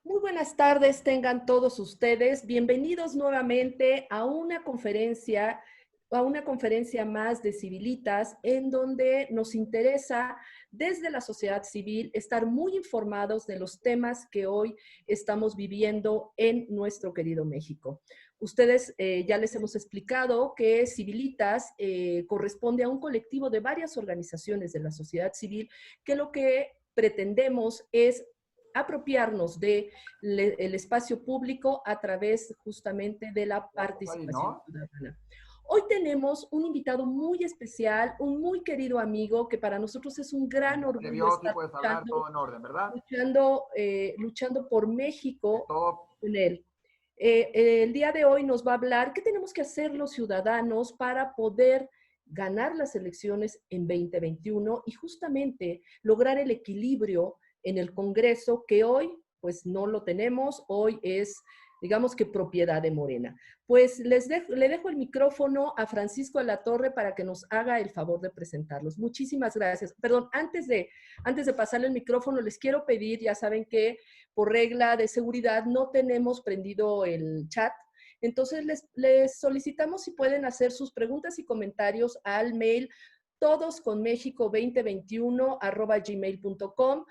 Muy buenas tardes, tengan todos ustedes. Bienvenidos nuevamente a una conferencia más de Civilitas, en donde nos interesa desde la sociedad civil estar muy informados de los temas que hoy estamos viviendo en nuestro querido México. Ustedes ya les hemos explicado que Civilitas corresponde a un colectivo de varias organizaciones de la sociedad civil que lo que pretendemos es apropiarnos del espacio público a través justamente de la participación ¿No? ciudadana. Hoy tenemos un invitado muy especial, un muy querido amigo que para nosotros es un gran orgullo Nervioso y estar puedes hablar todo en orden, ¿verdad? luchando por México Todo. con él. El día de hoy nos va a hablar qué tenemos que hacer los ciudadanos para poder ganar las elecciones en 2021 y justamente lograr el equilibrio en el Congreso que hoy pues no lo tenemos, hoy es digamos que propiedad de Morena. Pues le dejo el micrófono a Francisco de la Torre para que nos haga el favor de presentarlos. Muchísimas gracias. Perdón, antes de pasarle el micrófono, les quiero pedir, ya saben que por regla de seguridad no tenemos prendido el chat, entonces les solicitamos si pueden hacer sus preguntas y comentarios al mail todosconmexico2021@gmail.com,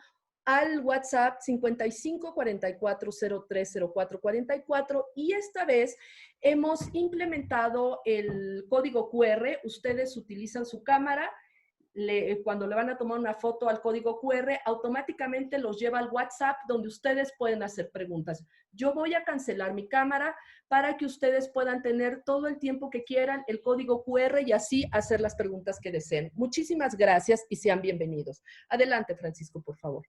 al WhatsApp 55 44 03 04 44, y esta vez hemos implementado el código QR. Ustedes utilizan su cámara, cuando le van a tomar una foto al código QR, automáticamente los lleva al WhatsApp donde ustedes pueden hacer preguntas. Yo voy a cancelar mi cámara para que ustedes puedan tener todo el tiempo que quieran el código QR y así hacer las preguntas que deseen. Muchísimas gracias y sean bienvenidos. Adelante, Francisco, por favor.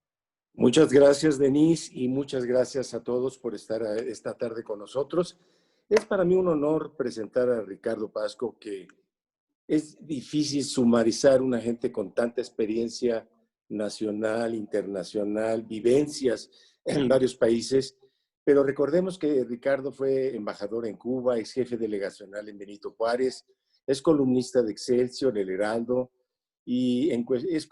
Muchas gracias, Denise, y muchas gracias a todos por estar esta tarde con nosotros. Es para mí un honor presentar a Ricardo Pasco, que es difícil sumarizar una gente con tanta experiencia nacional, internacional, vivencias en varios países, pero recordemos que Ricardo fue embajador en Cuba, ex jefe delegacional en Benito Juárez, es columnista de Excelsior, El Heraldo, y es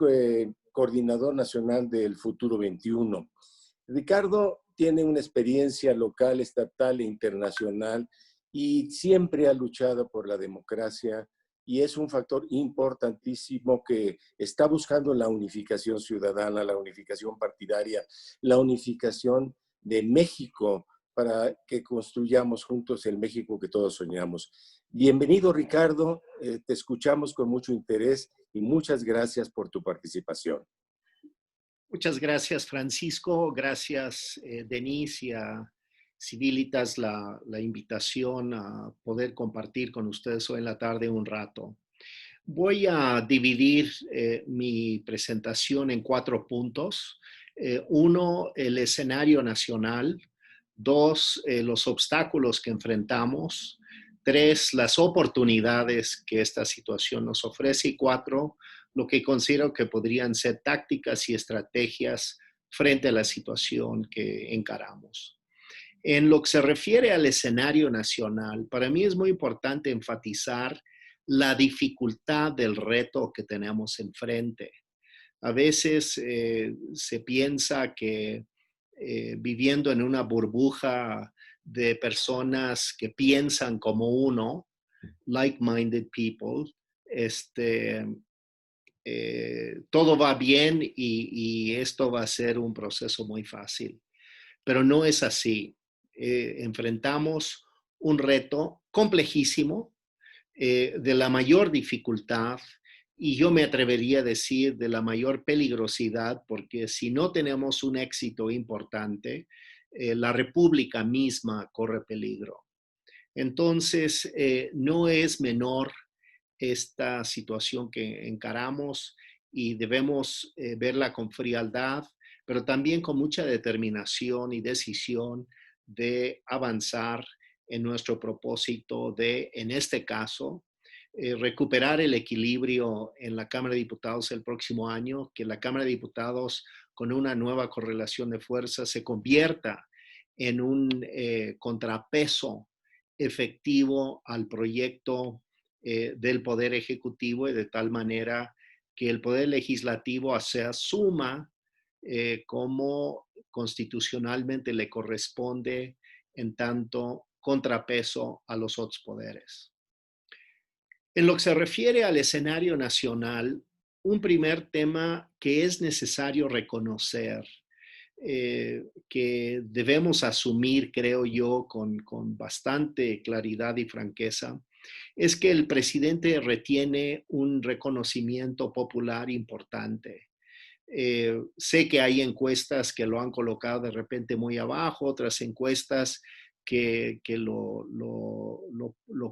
coordinador nacional del Futuro 21. Ricardo tiene una experiencia local, estatal e internacional y siempre ha luchado por la democracia, y es un factor importantísimo que está buscando la unificación ciudadana, la unificación partidaria, la unificación de México para que construyamos juntos el México que todos soñamos. Bienvenido, Ricardo, te escuchamos con mucho interés y muchas gracias por tu participación. Muchas gracias, Francisco. Gracias, Denise, y a Civilitas la invitación a poder compartir con ustedes hoy en la tarde un rato. Voy a dividir mi presentación en 4 puntos. Uno, el escenario nacional. 2, los obstáculos que enfrentamos. 3, las oportunidades que esta situación nos ofrece. Y 4, lo que considero que podrían ser tácticas y estrategias frente a la situación que encaramos. En lo que se refiere al escenario nacional, para mí es muy importante enfatizar la dificultad del reto que tenemos enfrente. A veces se piensa que viviendo en una burbuja de personas que piensan como uno, like-minded people, todo va bien y esto va a ser un proceso muy fácil. Pero no es así. Enfrentamos un reto complejísimo, de la mayor dificultad, y yo me atrevería a decir de la mayor peligrosidad, porque si no tenemos un éxito importante, la república misma corre peligro. Entonces, no es menor esta situación que encaramos y debemos verla con frialdad, pero también con mucha determinación y decisión de avanzar en nuestro propósito de, en este caso, recuperar el equilibrio en la Cámara de Diputados el próximo año, que la Cámara de Diputados, con una nueva correlación de fuerzas, se convierta en un contrapeso efectivo al proyecto del Poder Ejecutivo, y de tal manera que el Poder Legislativo se asuma como constitucionalmente le corresponde en tanto contrapeso a los otros poderes. En lo que se refiere al escenario nacional, un primer tema que es necesario reconocer, que debemos asumir, creo yo, con bastante claridad y franqueza, es que el presidente retiene un reconocimiento popular importante. Sé que hay encuestas que lo han colocado de repente muy abajo, otras encuestas que lo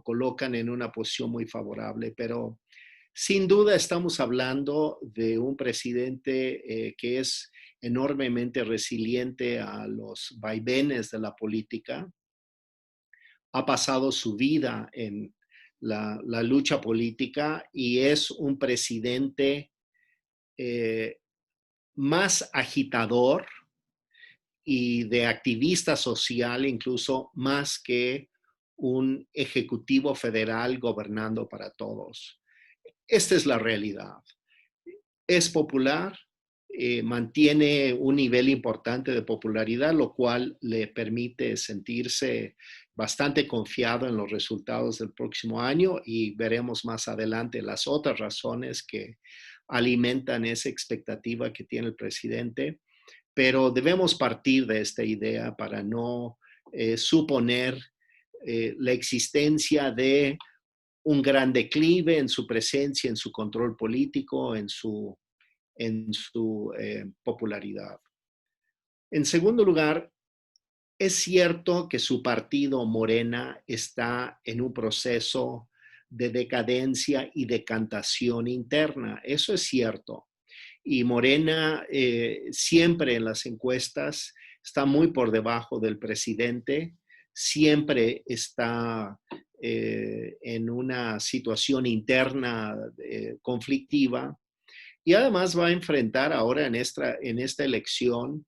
colocan en una posición muy favorable, pero sin duda estamos hablando de un presidente que es enormemente resiliente a los vaivenes de la política, ha pasado su vida en la lucha política y es un presidente eh, más agitador y de activista social, incluso más que un ejecutivo federal gobernando para todos. Esta es la realidad. Es popular, mantiene un nivel importante de popularidad, lo cual le permite sentirse bastante confiado en los resultados del próximo año y veremos más adelante las otras razones que alimentan esa expectativa que tiene el presidente, pero debemos partir de esta idea para no suponer la existencia de un gran declive en su presencia, en su control político, en su popularidad. En segundo lugar, es cierto que su partido Morena está en un proceso de decadencia y decantación interna. Eso es cierto. Y Morena siempre en las encuestas está muy por debajo del presidente, siempre está en una situación interna conflictiva y además va a enfrentar ahora en esta elección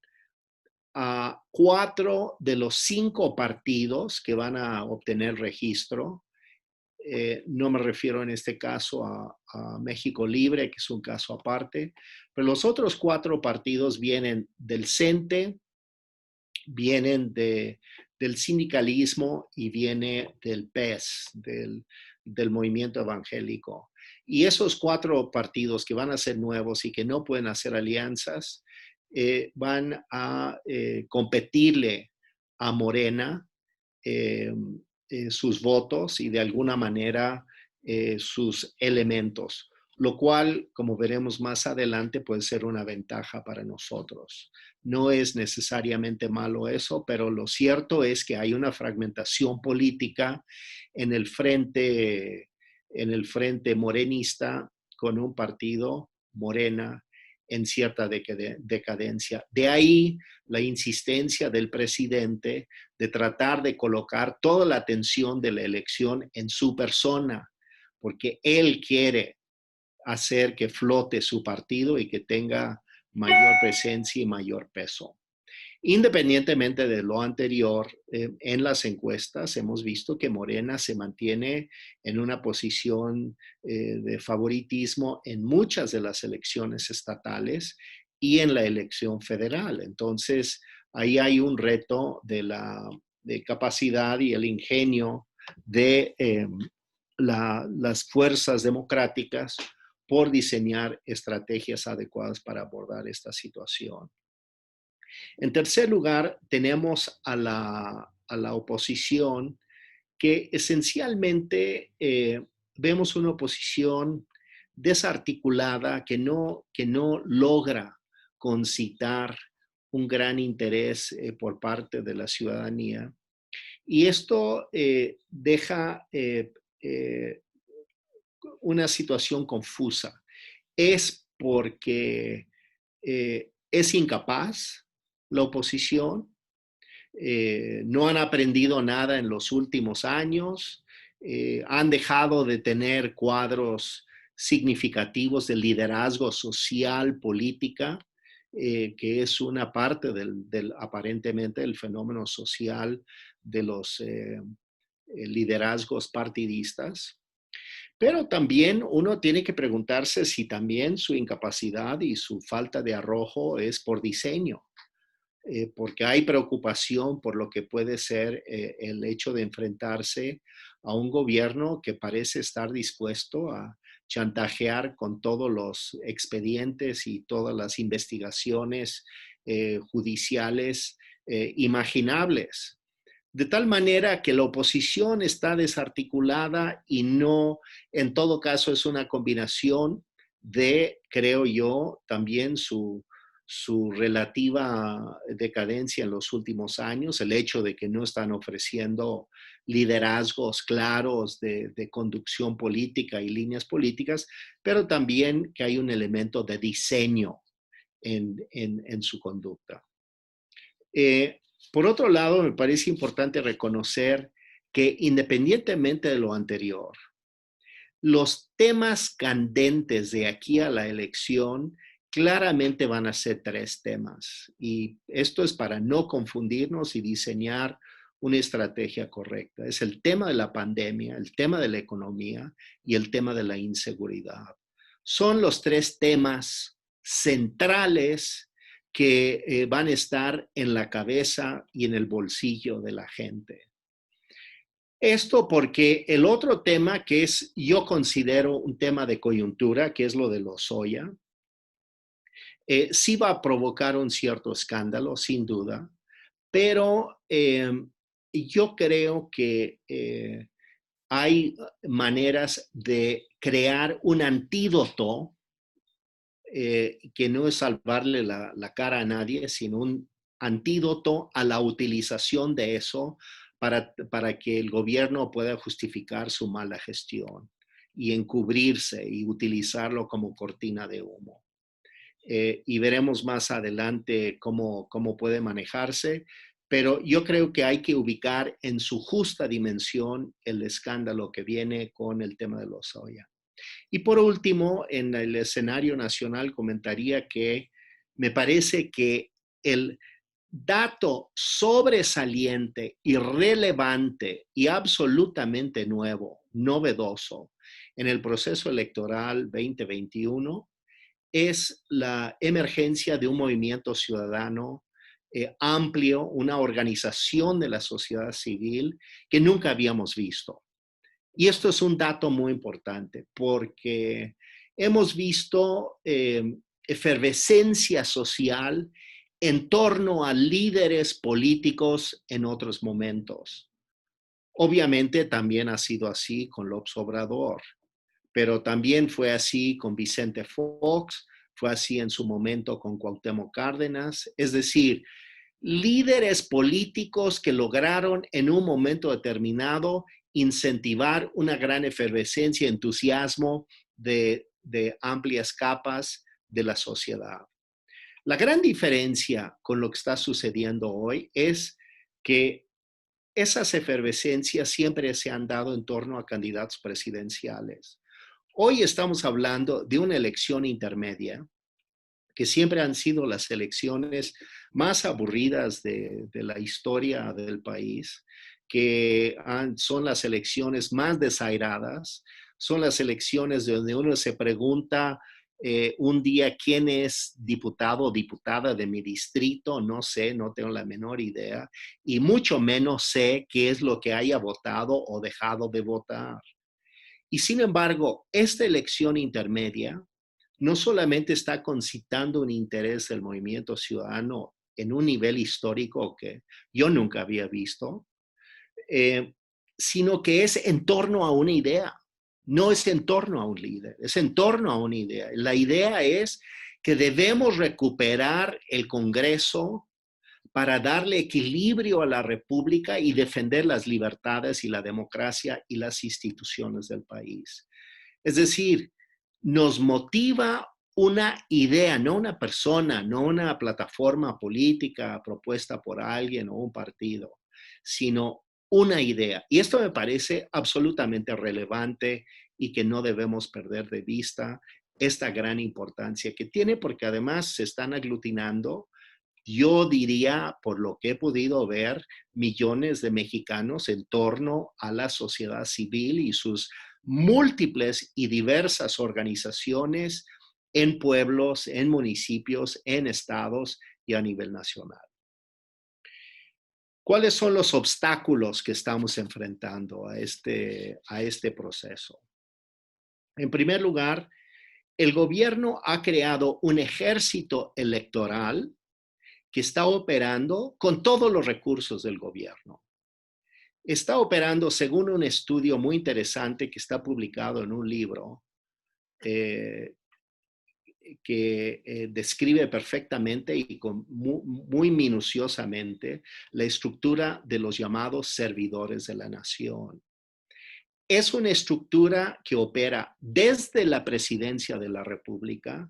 a 4 de los 5 partidos que van a obtener registro. No me refiero en este caso a México Libre, que es un caso aparte, pero los otros 4 partidos vienen del CENTE, vienen del sindicalismo y viene del PES, del movimiento evangélico. Y esos 4 partidos que van a ser nuevos y que no pueden hacer alianzas, van a competirle a Morena sus votos y de alguna manera sus elementos, lo cual, como veremos más adelante, puede ser una ventaja para nosotros. No es necesariamente malo eso, pero lo cierto es que hay una fragmentación política en el frente morenista con un partido Morena en cierta decadencia. De ahí la insistencia del presidente de tratar de colocar toda la atención de la elección en su persona, porque él quiere hacer que flote su partido y que tenga mayor presencia y mayor peso. Independientemente de lo anterior, en las encuestas hemos visto que Morena se mantiene en una posición de favoritismo en muchas de las elecciones estatales y en la elección federal. Entonces, ahí hay un reto de capacidad y el ingenio de las fuerzas democráticas por diseñar estrategias adecuadas para abordar esta situación. En tercer lugar, tenemos a la oposición, que esencialmente vemos una oposición desarticulada que no logra concitar un gran interés por parte de la ciudadanía. Y esto deja una situación confusa. Es porque es incapaz la oposición, no han aprendido nada en los últimos años, han dejado de tener cuadros significativos de liderazgo social, política, que es una parte aparentemente del fenómeno social de los liderazgos partidistas. Pero también uno tiene que preguntarse si también su incapacidad y su falta de arrojo es por diseño, porque hay preocupación por lo que puede ser el hecho de enfrentarse a un gobierno que parece estar dispuesto a chantajear con todos los expedientes y todas las investigaciones judiciales imaginables. De tal manera que la oposición está desarticulada y no, en todo caso, es una combinación de, creo yo, también su relativa decadencia en los últimos años, el hecho de que no están ofreciendo liderazgos claros de conducción política y líneas políticas, pero también que hay un elemento de diseño en su conducta. Por otro lado, me parece importante reconocer que independientemente de lo anterior, los temas candentes de aquí a la elección claramente van a ser 3 temas. Y esto es para no confundirnos y diseñar una estrategia correcta. Es el tema de la pandemia, el tema de la economía y el tema de la inseguridad. Son los 3 temas centrales que van a estar en la cabeza y en el bolsillo de la gente. Esto porque el otro tema que es, yo considero un tema de coyuntura, que es lo de Lozoya, sí va a provocar un cierto escándalo, sin duda, pero yo creo que hay maneras de crear un antídoto que no es salvarle la cara a nadie, sino un antídoto a la utilización de eso para que el gobierno pueda justificar su mala gestión y encubrirse y utilizarlo como cortina de humo. Y veremos más adelante cómo puede manejarse, pero yo creo que hay que ubicar en su justa dimensión el escándalo que viene con el tema de Lozoya. Y por último, en el escenario nacional comentaría que me parece que el dato sobresaliente y relevante y absolutamente nuevo, novedoso en el proceso electoral 2021 es la emergencia de un movimiento ciudadano amplio, una organización de la sociedad civil que nunca habíamos visto. Y esto es un dato muy importante porque hemos visto efervescencia social en torno a líderes políticos en otros momentos. Obviamente también ha sido así con López Obrador, pero también fue así con Vicente Fox, fue así en su momento con Cuauhtémoc Cárdenas, es decir, líderes políticos que lograron en un momento determinado incentivar una gran efervescencia, entusiasmo de amplias capas de la sociedad. La gran diferencia con lo que está sucediendo hoy es que esas efervescencias siempre se han dado en torno a candidatos presidenciales. Hoy estamos hablando de una elección intermedia, que siempre han sido las elecciones más aburridas de la historia del país, que son las elecciones más desairadas, son las elecciones donde uno se pregunta un día quién es diputado o diputada de mi distrito, no sé, no tengo la menor idea, y mucho menos sé qué es lo que haya votado o dejado de votar. Y sin embargo, esta elección intermedia no solamente está concitando un interés del movimiento ciudadano en un nivel histórico que yo nunca había visto, sino que es en torno a una idea. No es en torno a un líder, es en torno a una idea. La idea es que debemos recuperar el Congreso para darle equilibrio a la República y defender las libertades y la democracia y las instituciones del país. Es decir, nos motiva una idea, no una persona, no una plataforma política propuesta por alguien o un partido, sino una idea. Y esto me parece absolutamente relevante y que no debemos perder de vista esta gran importancia que tiene, porque además se están aglutinando, yo diría, por lo que he podido ver, millones de mexicanos en torno a la sociedad civil y sus múltiples y diversas organizaciones en pueblos, en municipios, en estados y a nivel nacional. ¿Cuáles son los obstáculos que estamos enfrentando a este proceso? En primer lugar, el gobierno ha creado un ejército electoral que está operando con todos los recursos del gobierno. Está operando según un estudio muy interesante que está publicado en un libro que describe perfectamente y muy minuciosamente la estructura de los llamados servidores de la nación. Es una estructura que opera desde la presidencia de la República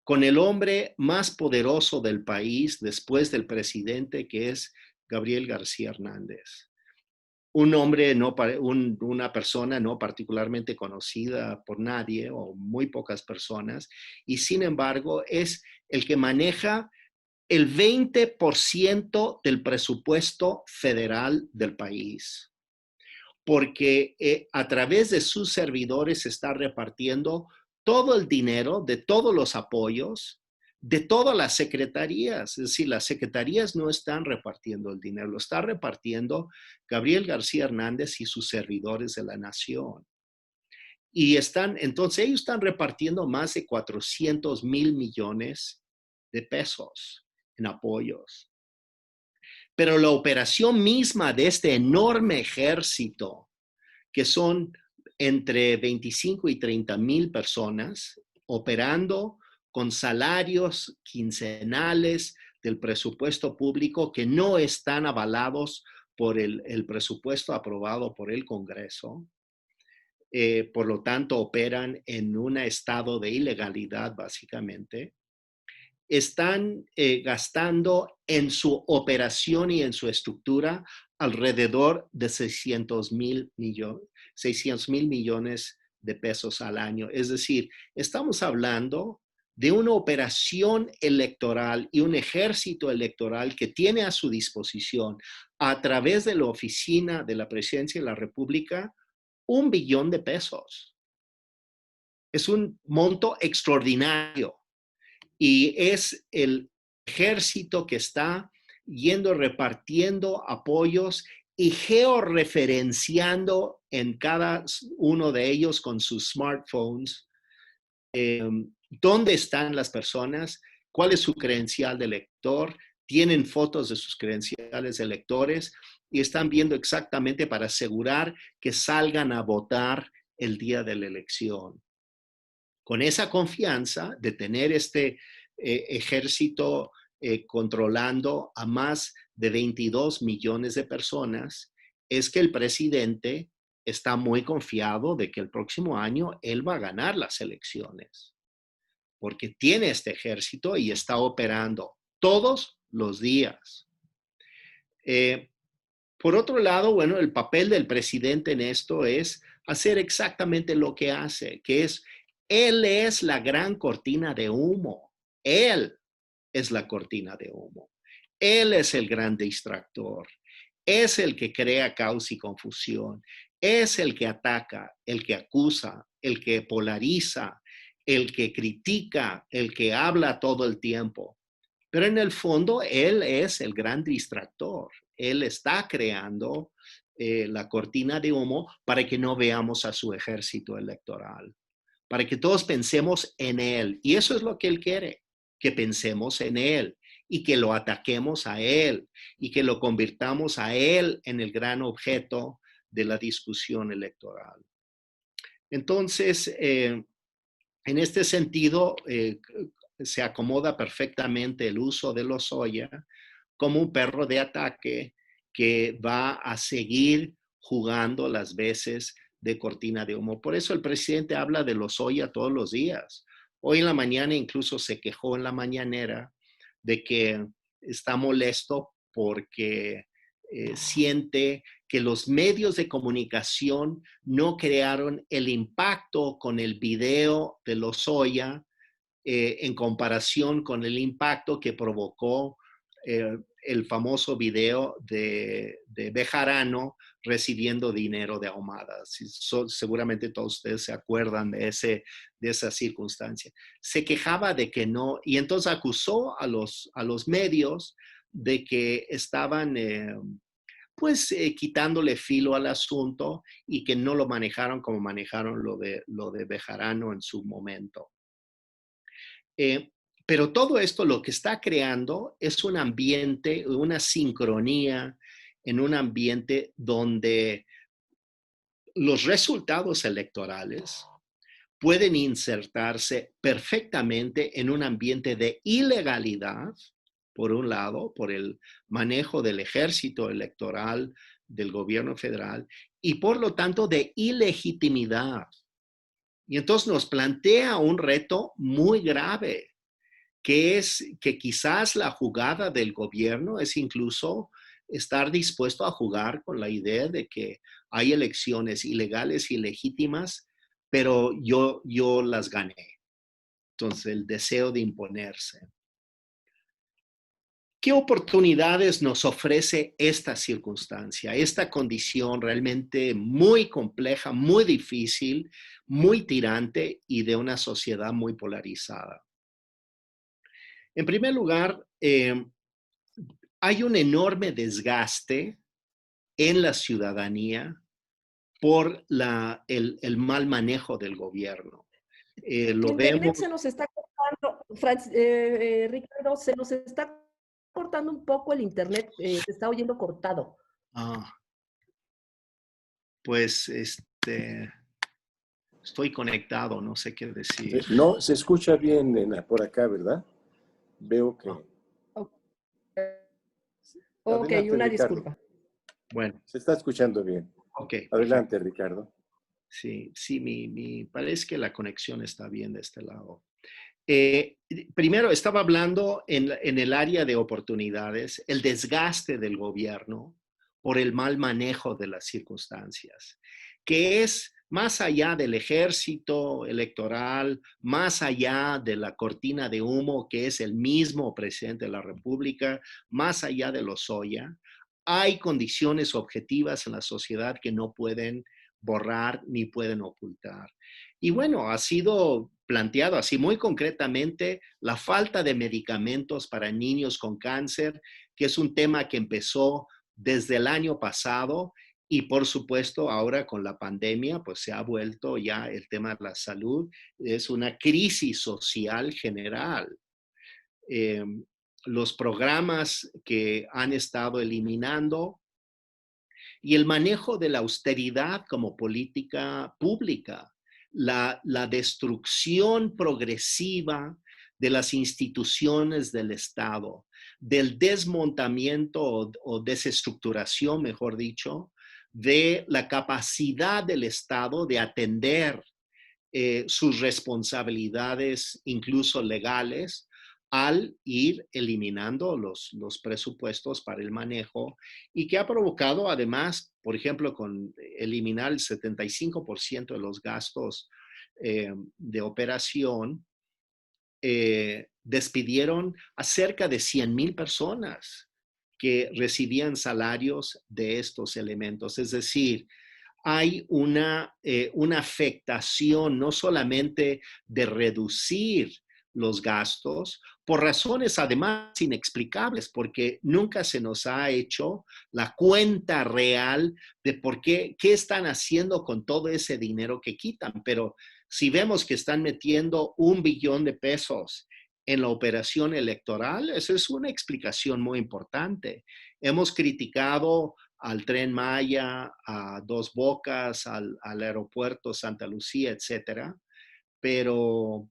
con el hombre más poderoso del país después del presidente, que es Gabriel García Hernández. Un hombre, una persona no particularmente conocida por nadie o muy pocas personas, y sin embargo es el que maneja el 20% del presupuesto federal del país, porque a través de sus servidores se está repartiendo todo el dinero de todos los apoyos de todas las secretarías. Es decir, las secretarías no están repartiendo el dinero, lo está repartiendo Gabriel García Hernández y sus servidores de la nación. Y entonces ellos están repartiendo más de 400,000 millones de pesos en apoyos. Pero la operación misma de este enorme ejército, que son entre 25 y 30,000 personas, operando con salarios quincenales del presupuesto público que no están avalados por el presupuesto aprobado por el Congreso. Por lo tanto, operan en un estado de ilegalidad, básicamente. Están gastando en su operación y en su estructura alrededor de 600,000 millones de pesos al año. Es decir, estamos hablando de una operación electoral y un ejército electoral que tiene a su disposición, a través de la oficina de la Presidencia de la República, 1 billón de pesos. Es un monto extraordinario y es el ejército que está yendo repartiendo apoyos y georreferenciando en cada uno de ellos con sus smartphones dónde están las personas, cuál es su credencial de elector, tienen fotos de sus credenciales de electores y están viendo exactamente para asegurar que salgan a votar el día de la elección. Con esa confianza de tener este ejército controlando a más de 22 millones de personas, es que el presidente está muy confiado de que el próximo año él va a ganar las elecciones, porque tiene este ejército y está operando todos los días. Por otro lado, bueno, el papel del presidente en esto es hacer exactamente lo que hace, que es, él es la gran cortina de humo. Él es la cortina de humo. Él es el gran distractor. Es el que crea caos y confusión. Es el que ataca, el que acusa, el que polariza, el que critica, el que habla todo el tiempo. Pero en el fondo, él es el gran distractor. Él está creando la cortina de humo para que no veamos a su ejército electoral, para que todos pensemos en él. Y eso es lo que él quiere, que pensemos en él y que lo ataquemos a él y que lo convirtamos a él en el gran objeto de la discusión electoral. Entonces, en este sentido, se acomoda perfectamente el uso de Lozoya como un perro de ataque que va a seguir jugando las veces de cortina de humo. Por eso el presidente habla de Lozoya todos los días. Hoy en la mañana incluso se quejó en la mañanera de que está molesto porque siente que los medios de comunicación no crearon el impacto con el video de Lozoya en comparación con el impacto que provocó el famoso video de Bejarano recibiendo dinero de Ahumada. Seguramente todos ustedes se acuerdan de esa circunstancia. Se quejaba de que no, y entonces acusó a los medios de que estaban quitándole filo al asunto y que no lo manejaron como manejaron lo de Bejarano en su momento. Pero todo esto lo que está creando es un ambiente, una sincronía en un ambiente donde los resultados electorales pueden insertarse perfectamente en un ambiente de ilegalidad, por un lado, por el manejo del ejército electoral del gobierno federal, y por lo tanto de ilegitimidad. Y entonces nos plantea un reto muy grave, que es que quizás la jugada del gobierno es incluso estar dispuesto a jugar con la idea de que hay elecciones ilegales y legítimas, pero yo las gané. Entonces, el deseo de imponerse. ¿Qué oportunidades nos ofrece esta circunstancia, esta condición realmente muy compleja, muy difícil, muy tirante y de una sociedad muy polarizada? En primer lugar, hay un enorme desgaste en la ciudadanía por el mal manejo del gobierno. Tu Lo internet vemos. se nos está cortando, Ricardo, se nos está cortando un poco el internet, se está oyendo cortado. Pues estoy conectado, no sé qué decir. No, se escucha bien por acá, ¿verdad? Veo que... Ok, Adelante, una Ricardo. disculpa. Bueno, Se está escuchando bien. ok, Adelante, perfecto. Ricardo. Sí, parece que la conexión está bien de este lado. Primero, estaba hablando en el área de oportunidades, el desgaste del gobierno por el mal manejo de las circunstancias, que es más allá del ejército electoral, más allá de la cortina de humo que es el mismo presidente de la República, más allá de Lozoya, hay condiciones objetivas en la sociedad que no pueden borrar ni pueden ocultar. Y bueno, ha sido planteado así muy concretamente la falta de medicamentos para niños con cáncer, que es un tema que empezó desde el año pasado y por supuesto ahora con la pandemia pues se ha vuelto ya el tema de la salud, es una crisis social general. Los programas que han estado eliminando y el manejo de la austeridad como política pública, la destrucción progresiva de las instituciones del Estado, del desmontamiento o desestructuración, mejor dicho, de la capacidad del Estado de atender sus responsabilidades, incluso legales, al ir eliminando los presupuestos para el manejo y que ha provocado además, por ejemplo, con eliminar el 75% de los gastos de operación, despidieron a cerca de 100,000 personas que recibían salarios de estos elementos. Es decir, hay una afectación no solamente de reducir los gastos, por razones además inexplicables, porque nunca se nos ha hecho la cuenta real de por qué están haciendo con todo ese dinero que quitan. Pero si vemos que están metiendo 1 billón de pesos en la operación electoral, eso es una explicación muy importante. Hemos criticado al Tren Maya, a Dos Bocas, al aeropuerto Santa Lucía, etcétera, pero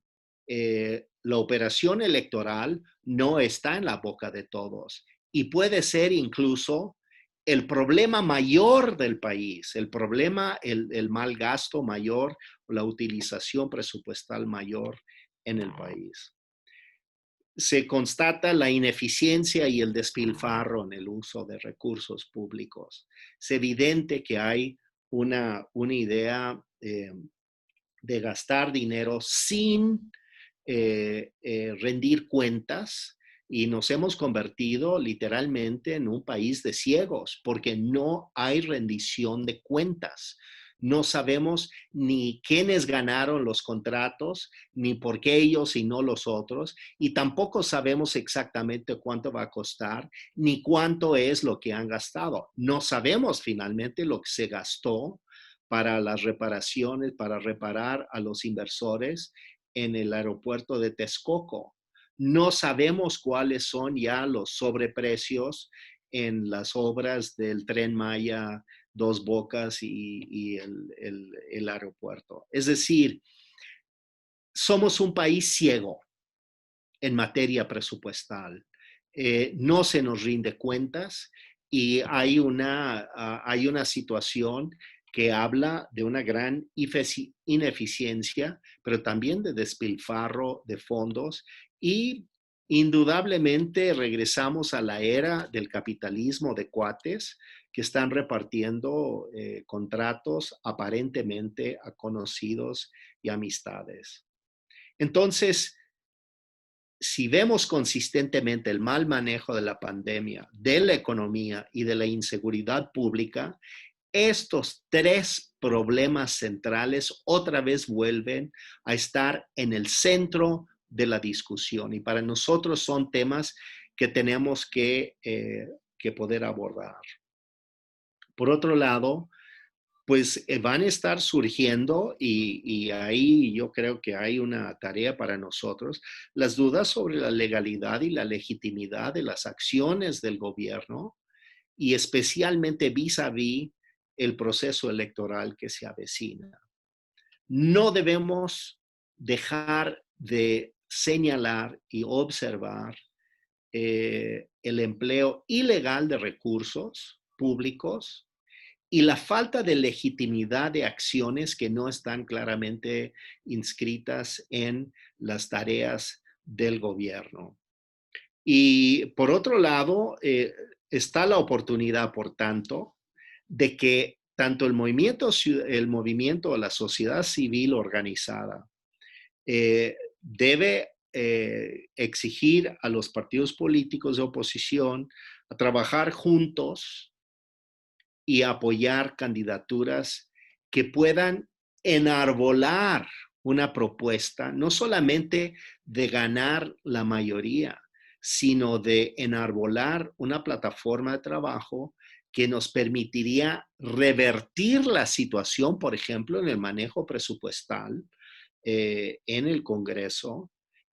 la operación electoral no está en la boca de todos y puede ser incluso el problema mayor del país, el problema, el mal gasto mayor, la utilización presupuestal mayor en el país. Se constata la ineficiencia y el despilfarro en el uso de recursos públicos. Es evidente que hay una idea de gastar dinero sin rendir cuentas y nos hemos convertido literalmente en un país de ciegos porque no hay rendición de cuentas. No sabemos ni quiénes ganaron los contratos, ni por qué ellos y no los otros, y tampoco sabemos exactamente cuánto va a costar, ni cuánto es lo que han gastado. No sabemos finalmente lo que se gastó para las reparaciones, para reparar a los inversores en el aeropuerto de Texcoco. No sabemos cuáles son ya los sobreprecios en las obras del Tren Maya, Dos Bocas y el aeropuerto. Es decir, somos un país ciego en materia presupuestal. No se nos rinde cuentas y hay una situación que habla de una gran ineficiencia, pero también de despilfarro de fondos y indudablemente regresamos a la era del capitalismo de cuates que están repartiendo contratos aparentemente a conocidos y amistades. Entonces, si vemos consistentemente el mal manejo de la pandemia, de la economía y de la inseguridad pública, estos tres problemas centrales otra vez vuelven a estar en el centro de la discusión y para nosotros son temas que tenemos que poder abordar. Por otro lado, pues van a estar surgiendo y ahí yo creo que hay una tarea para nosotros, las dudas sobre la legalidad y la legitimidad de las acciones del gobierno y especialmente vis a vis el proceso electoral que se avecina. No debemos dejar de señalar y observar el empleo ilegal de recursos públicos y la falta de legitimidad de acciones que no están claramente inscritas en las tareas del gobierno. Y por otro lado, está la oportunidad, por tanto, de que tanto el movimiento o la sociedad civil organizada debe exigir a los partidos políticos de oposición a trabajar juntos y apoyar candidaturas que puedan enarbolar una propuesta, no solamente de ganar la mayoría, sino de enarbolar una plataforma de trabajo que nos permitiría revertir la situación, por ejemplo, en el manejo presupuestal en el Congreso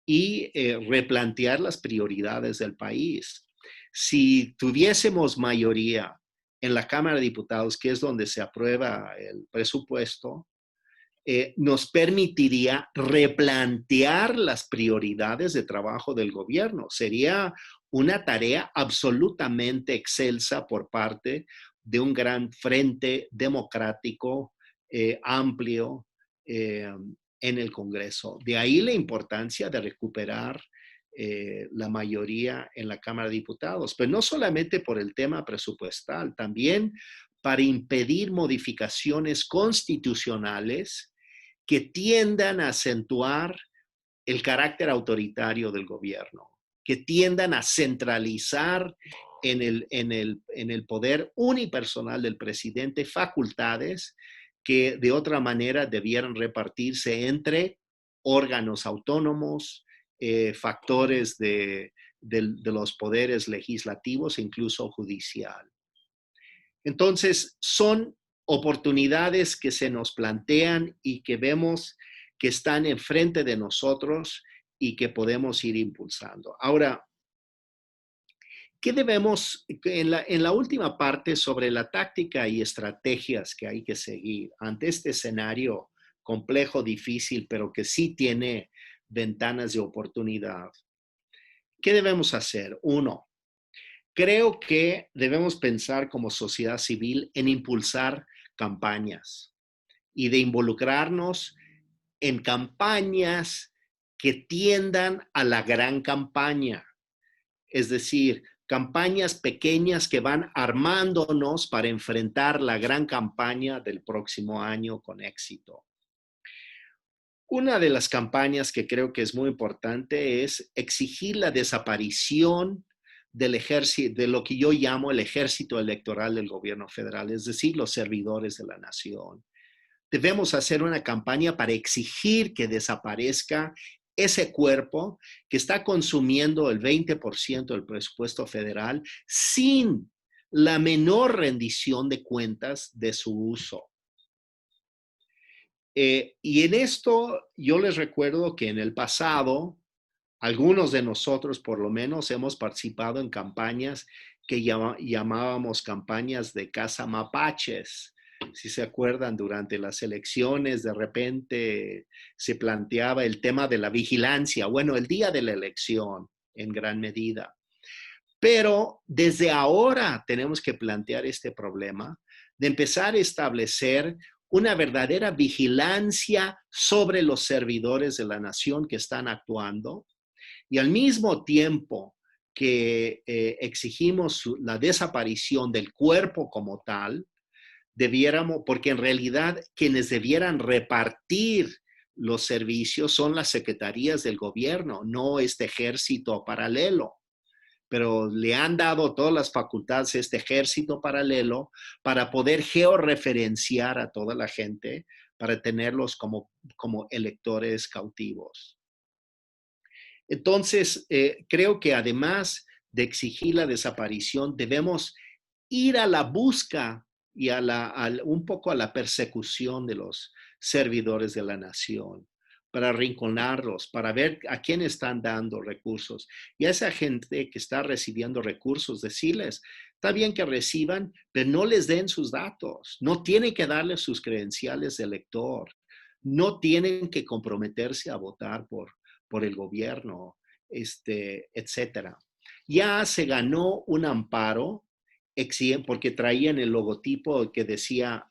y replantear las prioridades del país. Si tuviésemos mayoría en la Cámara de Diputados, que es donde se aprueba el presupuesto, nos permitiría replantear las prioridades de trabajo del gobierno. Sería una tarea absolutamente excelsa por parte de un gran frente democrático amplio en el Congreso. De ahí la importancia de recuperar la mayoría en la Cámara de Diputados, pero no solamente por el tema presupuestal, también para impedir modificaciones constitucionales que tiendan a acentuar el carácter autoritario del gobierno, que tiendan a centralizar en el poder unipersonal del presidente facultades que de otra manera debieran repartirse entre órganos autónomos, factores de los poderes legislativos e incluso judicial. Entonces, son oportunidades que se nos plantean y que vemos que están enfrente de nosotros y que podemos ir impulsando. Ahora, ¿qué debemos, en la última parte sobre la táctica y estrategias que hay que seguir ante este escenario complejo, difícil, pero que sí tiene ventanas de oportunidad? ¿Qué debemos hacer? Uno, creo que debemos pensar como sociedad civil en impulsar campañas y de involucrarnos en campañas que tiendan a la gran campaña. Es decir, campañas pequeñas que van armándonos para enfrentar la gran campaña del próximo año con éxito. Una de las campañas que creo que es muy importante es exigir la desaparición del ejército, de lo que yo llamo el ejército electoral del gobierno federal, es decir, los servidores de la nación. Debemos hacer una campaña para exigir que desaparezca ese cuerpo que está consumiendo el 20% del presupuesto federal sin la menor rendición de cuentas de su uso. Y en esto yo les recuerdo que en el pasado, algunos de nosotros por lo menos hemos participado en campañas que llamábamos campañas de caza mapaches. Si se acuerdan, durante las elecciones de repente se planteaba el tema de la vigilancia, bueno, el día de la elección en gran medida. Pero desde ahora tenemos que plantear este problema de empezar a establecer una verdadera vigilancia sobre los servidores de la nación que están actuando y al mismo tiempo que exigimos la desaparición del cuerpo como tal, debiéramos, porque en realidad quienes debieran repartir los servicios son las secretarías del gobierno, no este ejército paralelo. Pero le han dado todas las facultades a este ejército paralelo para poder georreferenciar a toda la gente, para tenerlos como electores cautivos. Entonces, creo que además de exigir la desaparición, debemos ir a la busca y un poco a la persecución de los servidores de la nación, para arrinconarlos, para ver a quién están dando recursos. Y a esa gente que está recibiendo recursos, decirles, está bien que reciban, pero no les den sus datos, no tienen que darles sus credenciales de elector, no tienen que comprometerse a votar por el gobierno, etcétera. Ya se ganó un amparo, porque traían el logotipo que decía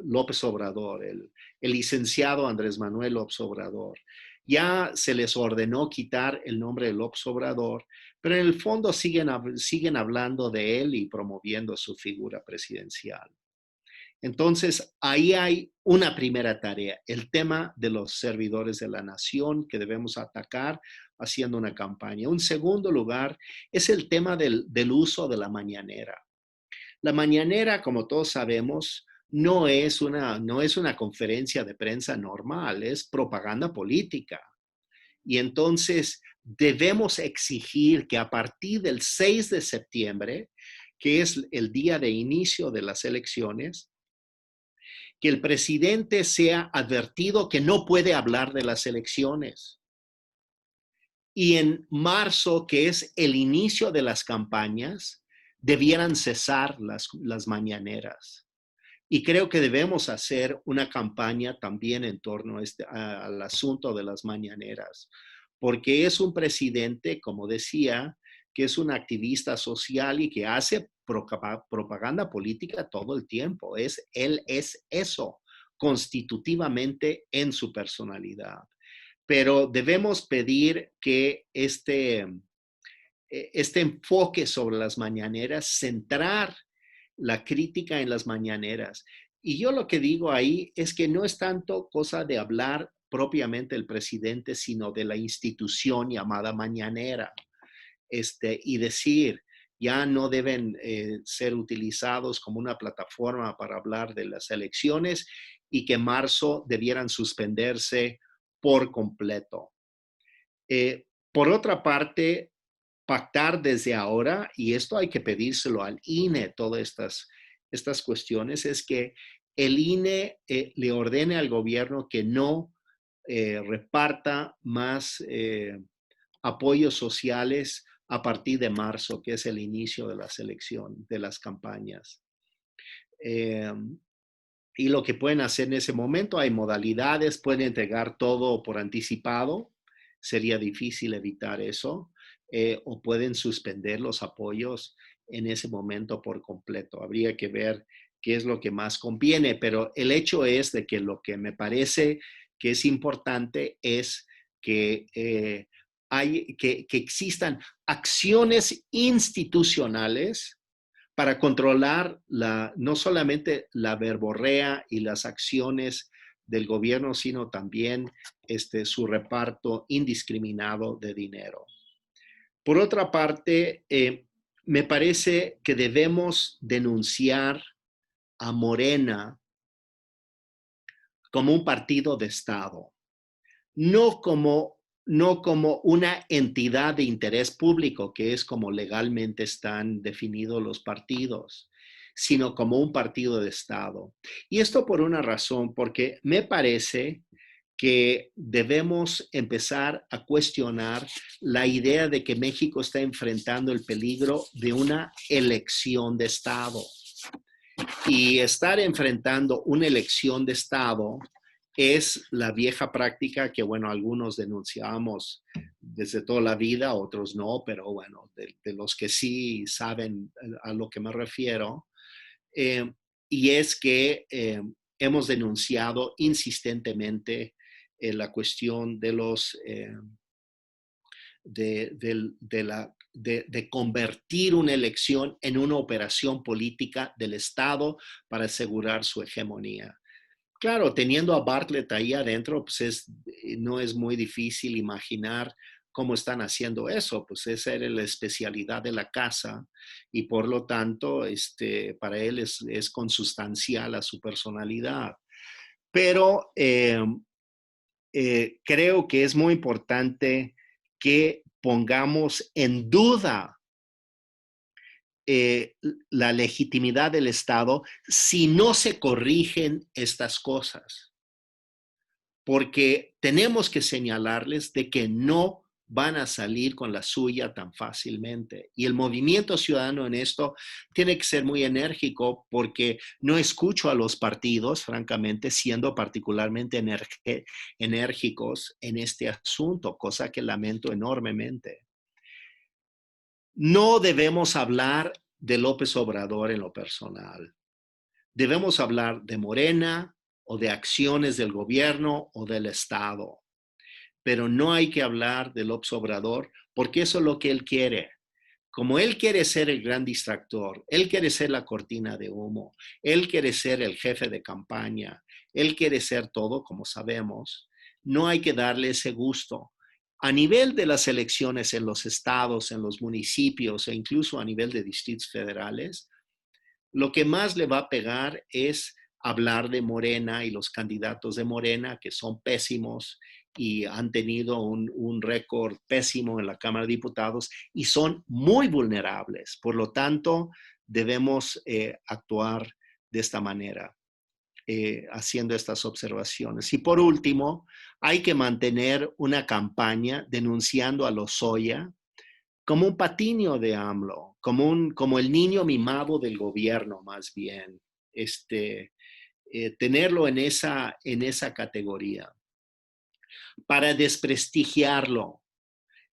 López Obrador, el licenciado Andrés Manuel López Obrador. Ya se les ordenó quitar el nombre de López Obrador, pero en el fondo siguen hablando de él y promoviendo su figura presidencial. Entonces, ahí hay una primera tarea, el tema de los servidores de la nación que debemos atacar haciendo una campaña. Un segundo lugar es el tema del uso de la mañanera. La mañanera, como todos sabemos, no es una conferencia de prensa normal, es propaganda política. Y entonces debemos exigir que a partir del 6 de septiembre, que es el día de inicio de las elecciones, que el presidente sea advertido que no puede hablar de las elecciones. Y en marzo, que es el inicio de las campañas, debieran cesar las mañaneras. Y creo que debemos hacer una campaña también en torno al asunto de las mañaneras, porque es un presidente, como decía, que es un activista social y que hace propaganda política todo el tiempo. Él es eso, constitutivamente en su personalidad. Pero debemos pedir que este enfoque sobre las mañaneras, centrar la crítica en las mañaneras. Y yo lo que digo ahí es que no es tanto cosa de hablar propiamente del presidente, sino de la institución llamada mañanera. Y decir, ya no deben ser utilizados como una plataforma para hablar de las elecciones y que en marzo debieran suspenderse por completo. Por otra parte, pactar desde ahora, y esto hay que pedírselo al INE, todas estas cuestiones, es que el INE le ordene al gobierno que no reparta más apoyos sociales a partir de marzo, que es el inicio de las elecciones, de las campañas. Y lo que pueden hacer en ese momento, hay modalidades, pueden entregar todo por anticipado, sería difícil evitar eso, o pueden suspender los apoyos en ese momento por completo. Habría que ver qué es lo que más conviene, pero el hecho es de que lo que me parece que es importante es que que existan acciones institucionales para controlar no solamente la verborrea y las acciones del gobierno, sino también su reparto indiscriminado de dinero. Por otra parte, me parece que debemos denunciar a Morena como un partido de Estado, no como una entidad de interés público, que es como legalmente están definidos los partidos, sino como un partido de Estado. Y esto por una razón, porque me parece que debemos empezar a cuestionar la idea de que México está enfrentando el peligro de una elección de Estado. Y estar enfrentando una elección de Estado es la vieja práctica que, bueno, algunos denunciamos desde toda la vida, otros no, pero bueno, de los que sí saben a lo que me refiero, y es que hemos denunciado insistentemente la cuestión de los de convertir una elección en una operación política del Estado para asegurar su hegemonía. Claro, teniendo a Bartlett ahí adentro, pues no es muy difícil imaginar cómo están haciendo eso, pues esa era la especialidad de la casa y por lo tanto para él es consustancial a su personalidad. Pero creo que es muy importante que pongamos en duda la legitimidad del Estado si no se corrigen estas cosas. Porque tenemos que señalarles de que no van a salir con la suya tan fácilmente. Y el movimiento ciudadano en esto tiene que ser muy enérgico porque no escucho a los partidos, francamente, siendo particularmente enérgicos en este asunto, cosa que lamento enormemente. No debemos hablar de López Obrador en lo personal. Debemos hablar de Morena o de acciones del gobierno o del Estado. Pero no hay que hablar de López Obrador porque eso es lo que él quiere. Como él quiere ser el gran distractor, él quiere ser la cortina de humo, él quiere ser el jefe de campaña, él quiere ser todo, como sabemos, no hay que darle ese gusto. A nivel de las elecciones en los estados, en los municipios e incluso a nivel de distritos federales, lo que más le va a pegar es hablar de Morena y los candidatos de Morena, que son pésimos y han tenido un récord pésimo en la Cámara de Diputados y son muy vulnerables. Por lo tanto, debemos actuar de esta manera, haciendo estas observaciones. Y por último, hay que mantener una campaña denunciando a Lozoya como un patinio de AMLO, como el niño mimado del gobierno, más bien, tenerlo en esa categoría, para desprestigiarlo,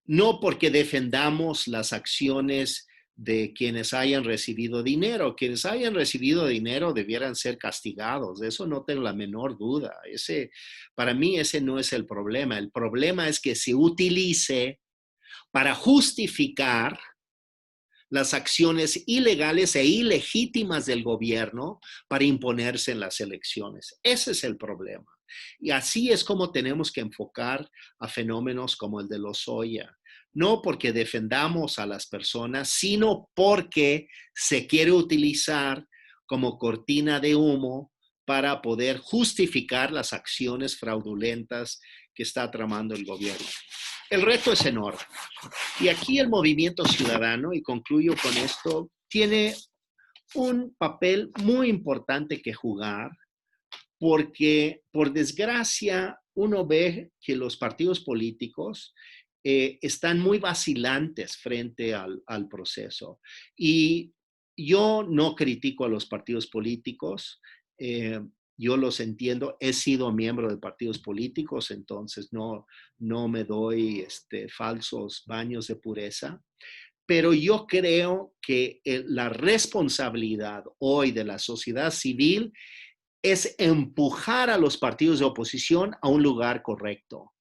no porque defendamos las acciones de quienes hayan recibido dinero. Quienes hayan recibido dinero debieran ser castigados, de eso no tengo la menor duda. Para mí ese no es el problema. El problema es que se utilice para justificar las acciones ilegales e ilegítimas del gobierno para imponerse en las elecciones. Ese es el problema. Y así es como tenemos que enfocar a fenómenos como el de Lozoya. No porque defendamos a las personas, sino porque se quiere utilizar como cortina de humo para poder justificar las acciones fraudulentas que está tramando el gobierno. El reto es enorme. Y aquí el movimiento ciudadano, y concluyo con esto, tiene un papel muy importante que jugar porque, por desgracia, uno ve que los partidos políticos están muy vacilantes frente al proceso. Y yo no critico a los partidos políticos, yo los entiendo, he sido miembro de partidos políticos, entonces no me doy falsos baños de pureza, pero yo creo que la responsabilidad hoy de la sociedad civil es empujar a los partidos de oposición a un lugar correcto,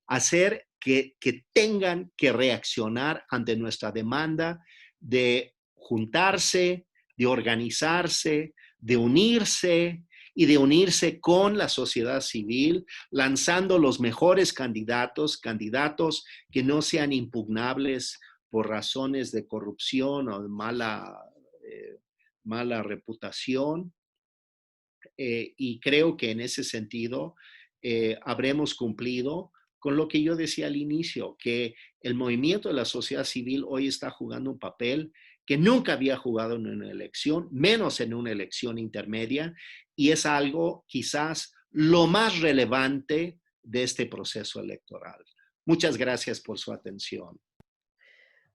hacer que tengan que reaccionar ante nuestra demanda de juntarse, de organizarse, de unirse y de unirse con la sociedad civil, lanzando los mejores candidatos, candidatos que no sean impugnables por razones de corrupción o de mala reputación. Y creo que en ese sentido habremos cumplido con lo que yo decía al inicio, que el movimiento de la sociedad civil hoy está jugando un papel que nunca había jugado en una elección, menos en una elección intermedia, y es algo quizás lo más relevante de este proceso electoral. Muchas gracias por su atención.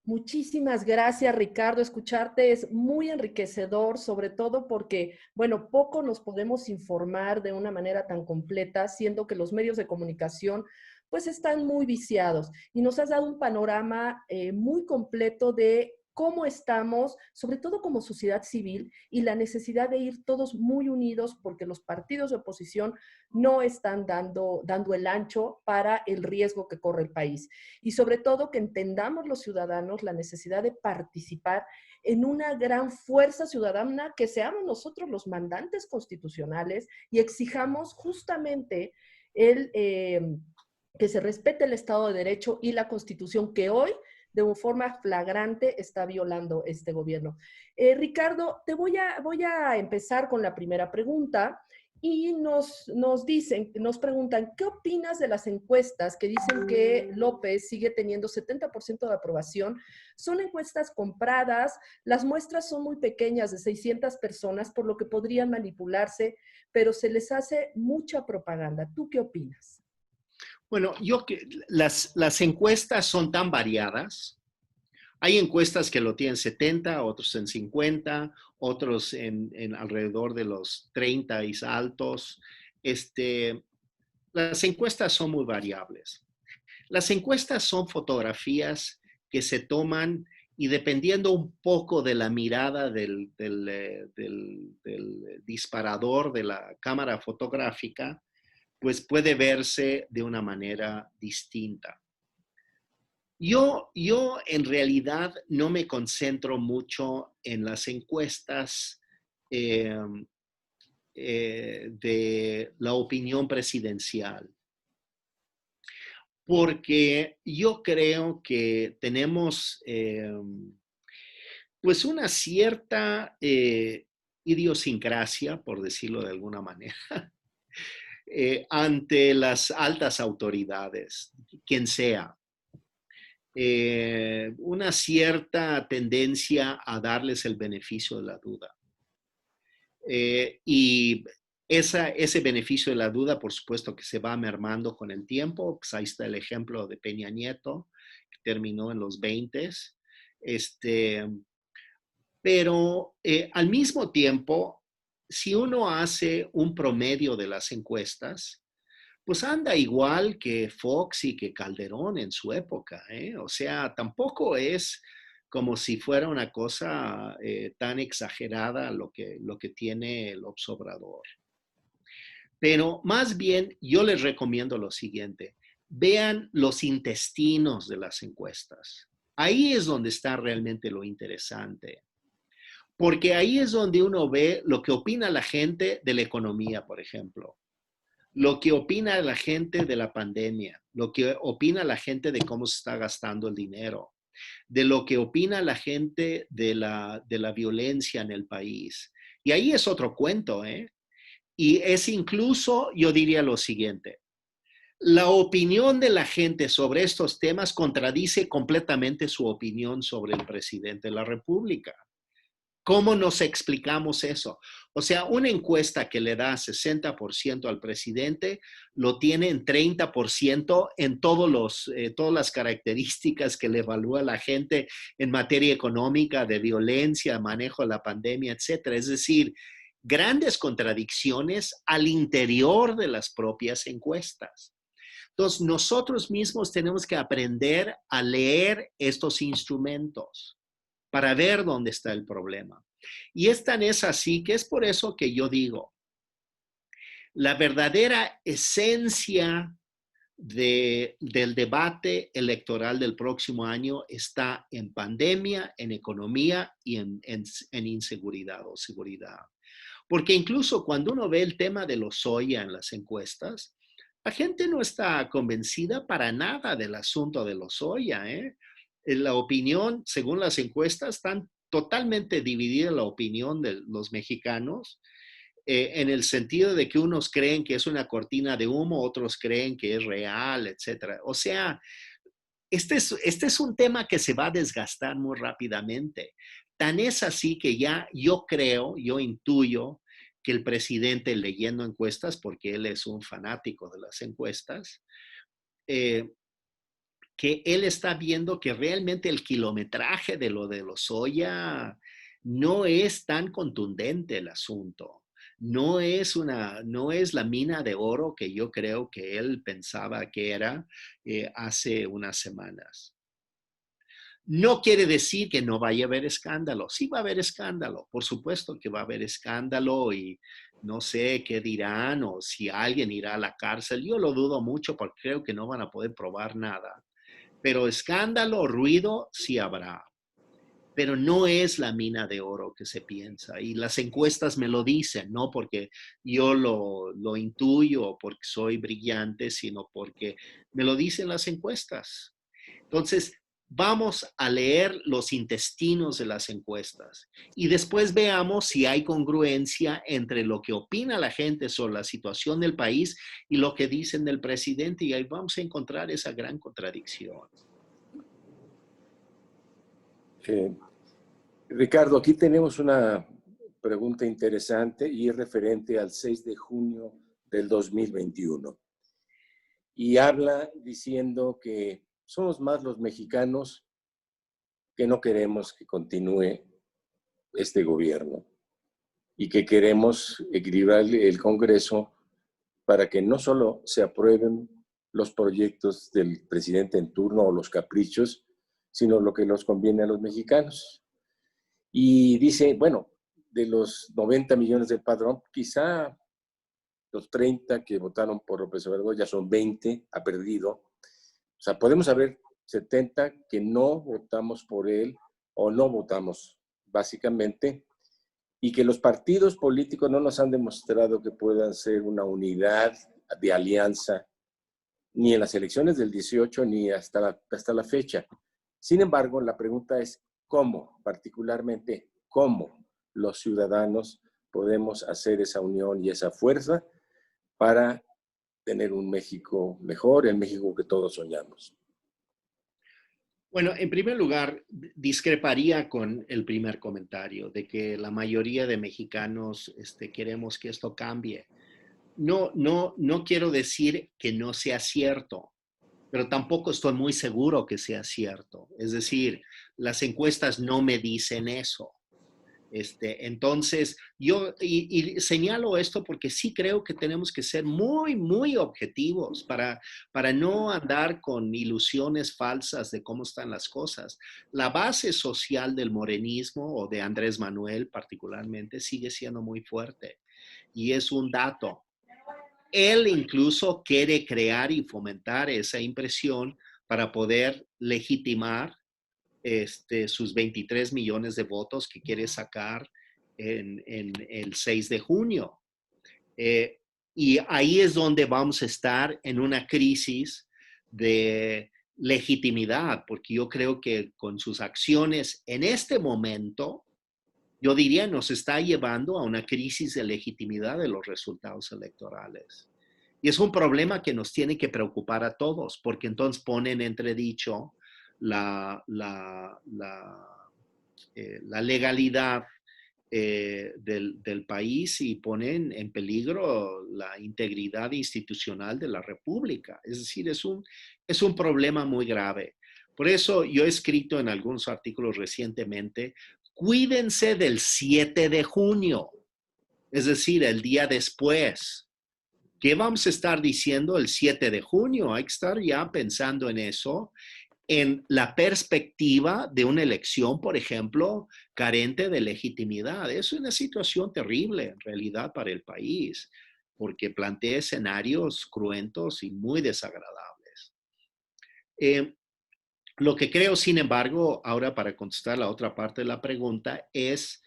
Muchísimas gracias, Ricardo. Escucharte es muy enriquecedor, sobre todo porque, bueno, poco nos podemos informar de una manera tan completa, siendo que los medios de comunicación pues están muy viciados. Y nos has dado un panorama muy completo de cómo estamos, sobre todo como sociedad civil, y la necesidad de ir todos muy unidos porque los partidos de oposición no están dando el ancho para el riesgo que corre el país. Y sobre todo que entendamos los ciudadanos la necesidad de participar en una gran fuerza ciudadana, que seamos nosotros los mandantes constitucionales y exijamos justamente que se respete el Estado de Derecho y la Constitución que hoy de una forma flagrante está violando este gobierno. Ricardo, voy a empezar con la primera pregunta y nos preguntan, ¿qué opinas de las encuestas que dicen que López sigue teniendo 70% de aprobación? Son encuestas compradas, las muestras son muy pequeñas, de 600 personas, por lo que podrían manipularse, pero se les hace mucha propaganda. ¿Tú qué opinas? Bueno, las encuestas son tan variadas. Hay encuestas que lo tienen 70, otros en 50, otros en alrededor de los 30 y altos. Las encuestas son muy variables. Las encuestas son fotografías que se toman y dependiendo un poco de la mirada del disparador de la cámara fotográfica, pues puede verse de una manera distinta. Yo en realidad no me concentro mucho en las encuestas de la opinión presidencial, porque yo creo que tenemos pues una cierta idiosincrasia, por decirlo de alguna manera, ante las altas autoridades, quien sea. Una cierta tendencia a darles el beneficio de la duda. Y ese beneficio de la duda, por supuesto que se va mermando con el tiempo. Pues ahí está el ejemplo de Peña Nieto, que terminó en los 20. Pero al mismo tiempo, si uno hace un promedio de las encuestas, pues anda igual que Fox y que Calderón en su época, ¿eh? O sea, tampoco es como si fuera una cosa tan exagerada lo que tiene el Obrador. Pero más bien yo les recomiendo lo siguiente, vean los intestinos de las encuestas. Ahí es donde está realmente lo interesante. Porque ahí es donde uno ve lo que opina la gente de la economía, por ejemplo. Lo que opina la gente de la pandemia, lo que opina la gente de cómo se está gastando el dinero, de lo que opina la gente de la violencia en el país. Y ahí es otro cuento, ¿eh? Y es incluso, yo diría lo siguiente, la opinión de la gente sobre estos temas contradice completamente su opinión sobre el presidente de la República. ¿Cómo nos explicamos eso? O sea, una encuesta que le da 60% al presidente lo tiene en 30% en todas las características que le evalúa la gente en materia económica, de violencia, manejo de la pandemia, etcétera. Es decir, grandes contradicciones al interior de las propias encuestas. Entonces, nosotros mismos tenemos que aprender a leer estos instrumentos para ver dónde está el problema. Y es tan así que es por eso que yo digo, la verdadera esencia del debate electoral del próximo año está en pandemia, en economía y en inseguridad o seguridad. Porque incluso cuando uno ve el tema de Lozoya en las encuestas, la gente no está convencida para nada del asunto de Lozoya, ¿eh? La opinión, según las encuestas, están totalmente dividida la opinión de los mexicanos, en el sentido de que unos creen que es una cortina de humo, otros creen que es real, etcétera. O sea, este es un tema que se va a desgastar muy rápidamente. Tan es así que ya yo creo, yo intuyo que el presidente, leyendo encuestas, porque él es un fanático de las encuestas, eh, que él está viendo que realmente el kilometraje de lo de Lozoya no es tan contundente el asunto. No es la mina de oro que yo creo que él pensaba que era hace unas semanas. No quiere decir que no vaya a haber escándalo. Sí va a haber escándalo. Por supuesto que va a haber escándalo y no sé qué dirán o si alguien irá a la cárcel. Yo lo dudo mucho porque creo que no van a poder probar nada. Pero escándalo, ruido, sí habrá. Pero no es la mina de oro que se piensa. Y las encuestas me lo dicen, no porque yo lo intuyo o porque soy brillante, sino porque me lo dicen las encuestas. Entonces, vamos a leer los intestinos de las encuestas y después veamos si hay congruencia entre lo que opina la gente sobre la situación del país y lo que dicen del presidente, y ahí vamos a encontrar esa gran contradicción. Ricardo, aquí tenemos una pregunta interesante y es referente al 6 de junio del 2021. Y habla diciendo que somos más los mexicanos que no queremos que continúe este gobierno y que queremos equilibrar el Congreso para que no solo se aprueben los proyectos del presidente en turno o los caprichos, sino lo que nos conviene a los mexicanos. Y dice, bueno, de los 90 millones del padrón, quizá los 30 que votaron por López Obrador ya son 20, ha perdido. O sea, podemos haber 70 que no votamos por él o no votamos, básicamente, y que los partidos políticos no nos han demostrado que puedan ser una unidad de alianza, ni en las elecciones del 18 ni hasta la fecha. Sin embargo, la pregunta es cómo, particularmente, cómo los ciudadanos podemos hacer esa unión y esa fuerza para tener un México mejor, el México que todos soñamos. Bueno, en primer lugar, discreparía con el primer comentario de que la mayoría de mexicanos queremos que esto cambie. No quiero decir que no sea cierto, pero tampoco estoy muy seguro que sea cierto. Es decir, las encuestas no me dicen eso. Entonces, y señalo esto porque sí creo que tenemos que ser muy, muy objetivos para no andar con ilusiones falsas de cómo están las cosas. La base social del morenismo o de Andrés Manuel particularmente sigue siendo muy fuerte y es un dato. Él incluso quiere crear y fomentar esa impresión para poder legitimar sus 23 millones de votos que quiere sacar en el 6 de junio. Eh, y ahí es donde vamos a estar en una crisis de legitimidad, porque yo creo que con sus acciones en este momento, yo diría, nos está llevando a una crisis de legitimidad de los resultados electorales. Y es un problema que nos tiene que preocupar a todos, porque entonces ponen entredicho la legalidad del país y ponen en peligro la integridad institucional de la República. Es decir, es un problema muy grave. Por eso yo he escrito en algunos artículos recientemente, cuídense del 7 de junio, es decir, el día después. ¿Qué vamos a estar diciendo el 7 de junio? Hay que estar ya pensando en eso, en la perspectiva de una elección, por ejemplo, carente de legitimidad. Es una situación terrible en realidad para el país, porque plantea escenarios cruentos y muy desagradables. Lo que creo, sin embargo, ahora para contestar la otra parte de la pregunta, es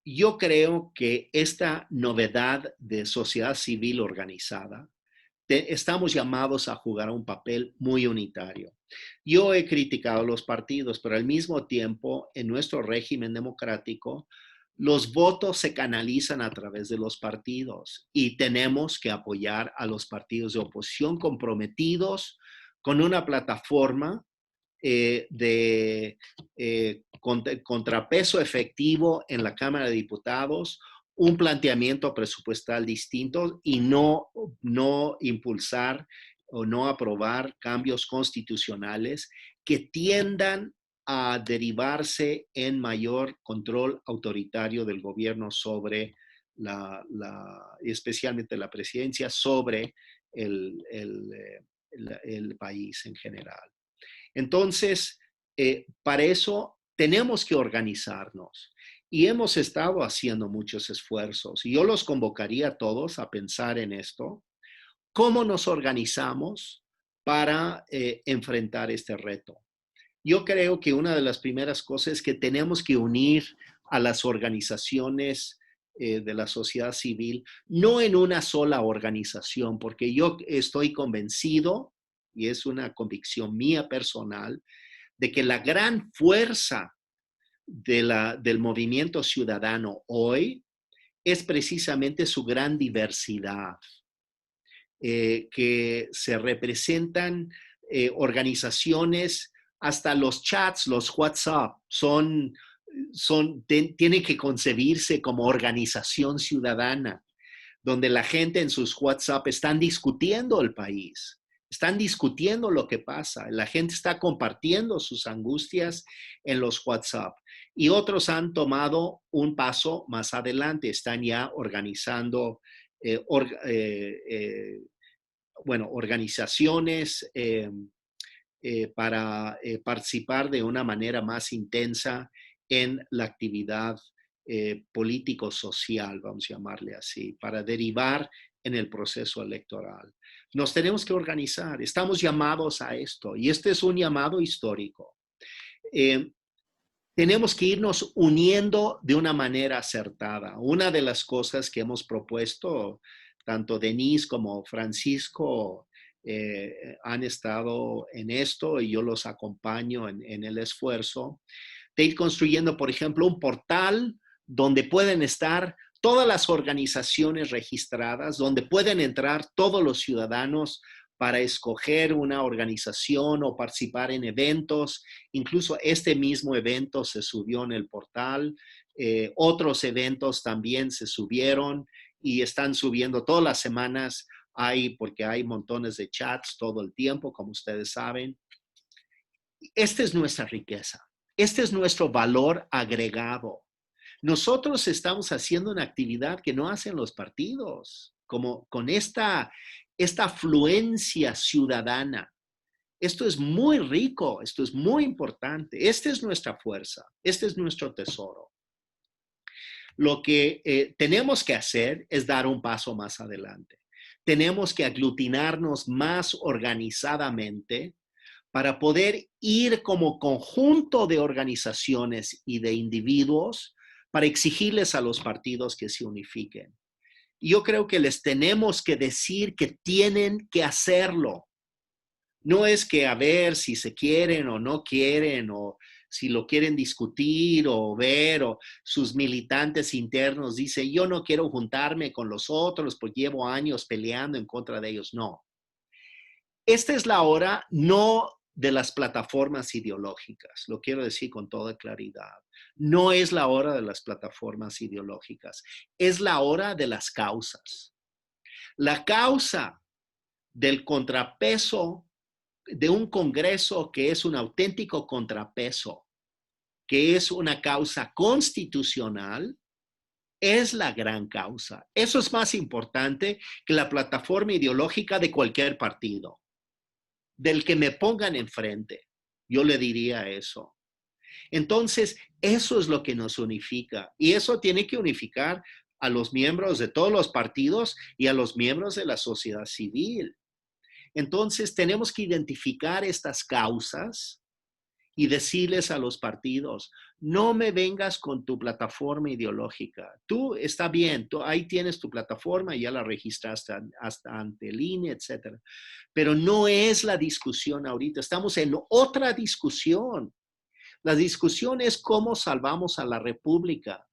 yo creo que esta novedad de sociedad civil organizada, estamos llamados a jugar un papel muy unitario. Yo he criticado los partidos, pero al mismo tiempo, en nuestro régimen democrático, los votos se canalizan a través de los partidos y tenemos que apoyar a los partidos de oposición comprometidos con una plataforma de contrapeso efectivo en la Cámara de Diputados, un planteamiento presupuestal distinto y no impulsar o no aprobar cambios constitucionales que tiendan a derivarse en mayor control autoritario del gobierno sobre especialmente la presidencia, sobre el país en general. Entonces, para eso tenemos que organizarnos y hemos estado haciendo muchos esfuerzos. Y yo los convocaría a todos a pensar en esto. ¿Cómo nos organizamos para enfrentar este reto? Yo creo que una de las primeras cosas es que tenemos que unir a las organizaciones de la sociedad civil, no en una sola organización, porque yo estoy convencido, y es una convicción mía personal, de que la gran fuerza del movimiento ciudadano hoy es precisamente su gran diversidad, que se representan organizaciones, hasta los chats, los WhatsApp, tienen que concebirse como organización ciudadana, donde la gente en sus WhatsApp están discutiendo el país. Están discutiendo lo que pasa. La gente está compartiendo sus angustias en los WhatsApp. Y otros han tomado un paso más adelante. Están ya organizando organizaciones para participar de una manera más intensa en la actividad político-social, vamos a llamarle así, para derivar en el proceso electoral. Nos tenemos que organizar, estamos llamados a esto y este es un llamado histórico. Tenemos que irnos uniendo de una manera acertada. Una de las cosas que hemos propuesto, tanto Denise como Francisco han estado en esto y yo los acompaño en el esfuerzo de ir construyendo, por ejemplo, un portal donde pueden estar todas las organizaciones registradas, donde pueden entrar todos los ciudadanos para escoger una organización o participar en eventos. Incluso este mismo evento se subió en el portal. Otros eventos también se subieron y están subiendo todas las semanas, porque hay montones de chats todo el tiempo, como ustedes saben. Esta es nuestra riqueza. Este es nuestro valor agregado. Nosotros estamos haciendo una actividad que no hacen los partidos, como con esta afluencia ciudadana. Esto es muy rico, esto es muy importante. Esta es nuestra fuerza, este es nuestro tesoro. Lo que tenemos que hacer es dar un paso más adelante. Tenemos que aglutinarnos más organizadamente para poder ir como conjunto de organizaciones y de individuos para exigirles a los partidos que se unifiquen. Yo creo que les tenemos que decir que tienen que hacerlo. No es que a ver si se quieren o no quieren, o si lo quieren discutir o ver, o sus militantes internos dicen, yo no quiero juntarme con los otros porque llevo años peleando en contra de ellos. No. Esta es la hora no de las plataformas ideológicas, lo quiero decir con toda claridad. No es la hora de las plataformas ideológicas, es la hora de las causas. La causa del contrapeso de un Congreso que es un auténtico contrapeso, que es una causa constitucional, es la gran causa. Eso es más importante que la plataforma ideológica de cualquier partido. Del que me pongan enfrente, yo le diría eso. Entonces, eso es lo que nos unifica y eso tiene que unificar a los miembros de todos los partidos y a los miembros de la sociedad civil. Entonces, tenemos que identificar estas causas y decirles a los partidos, no me vengas con tu plataforma ideológica. Tú está bien, tú ahí tienes tu plataforma, ya la registraste hasta ante el INE, etcétera. Pero no es la discusión ahorita. Estamos en otra discusión. La discusión es cómo salvamos a la República.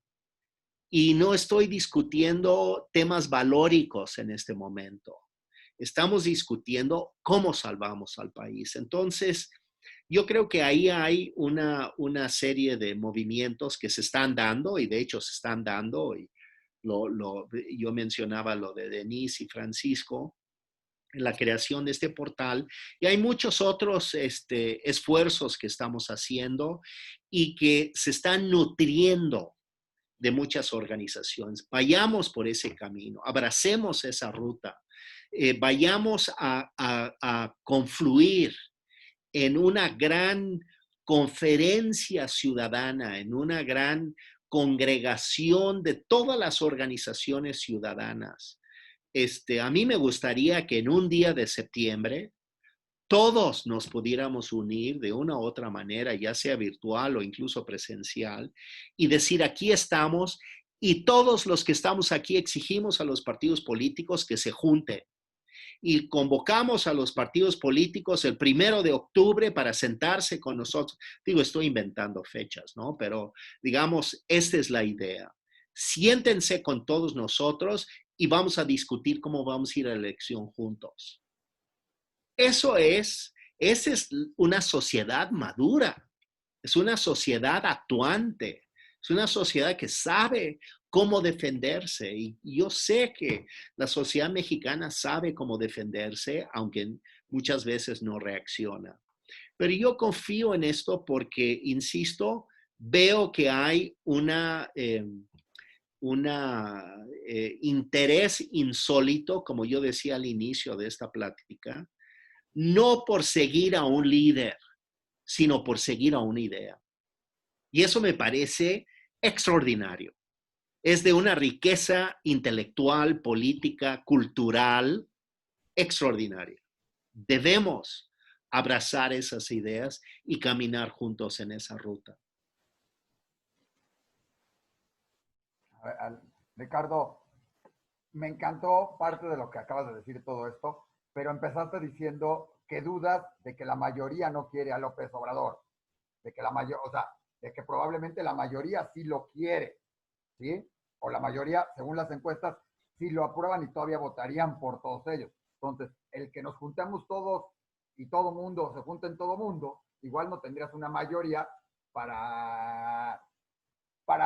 Y no estoy discutiendo temas valóricos en este momento. Estamos discutiendo cómo salvamos al país. Entonces, yo creo que ahí hay una serie de movimientos que se están dando y de hecho se están dando. Y yo mencionaba lo de Denise y Francisco, la creación de este portal. Y hay muchos otros esfuerzos que estamos haciendo y que se están nutriendo de muchas organizaciones. Vayamos por ese camino, abracemos esa ruta, vayamos a confluir en una gran conferencia ciudadana, en una gran congregación de todas las organizaciones ciudadanas. A mí me gustaría que en un día de septiembre todos nos pudiéramos unir de una u otra manera, ya sea virtual o incluso presencial, y decir, aquí estamos, y todos los que estamos aquí exigimos a los partidos políticos que se junten. Y convocamos a los partidos políticos el 1 de octubre para sentarse con nosotros. Digo, estoy inventando fechas, ¿no? Pero digamos, esta es la idea. Siéntense con todos nosotros y vamos a discutir cómo vamos a ir a la elección juntos. Esa es una sociedad madura, es una sociedad actuante, es una sociedad que sabe cómo defenderse. Y yo sé que la sociedad mexicana sabe cómo defenderse, aunque muchas veces no reacciona. Pero yo confío en esto porque, insisto, veo que hay interés insólito, como yo decía al inicio de esta plática, no por seguir a un líder, sino por seguir a una idea. Y eso me parece extraordinario. Es de una riqueza intelectual, política, cultural extraordinaria. Debemos abrazar esas ideas y caminar juntos en esa ruta. Ricardo, me encantó parte de lo que acabas de decir todo esto, pero empezaste diciendo que dudas de que la mayoría no quiere a López Obrador, de que de que probablemente la mayoría sí lo quiere, ¿sí? O la mayoría, según las encuestas, sí lo aprueban y todavía votarían por todos ellos. Entonces, el que nos juntemos todos y todo mundo se junte en todo mundo, igual no tendrías una mayoría para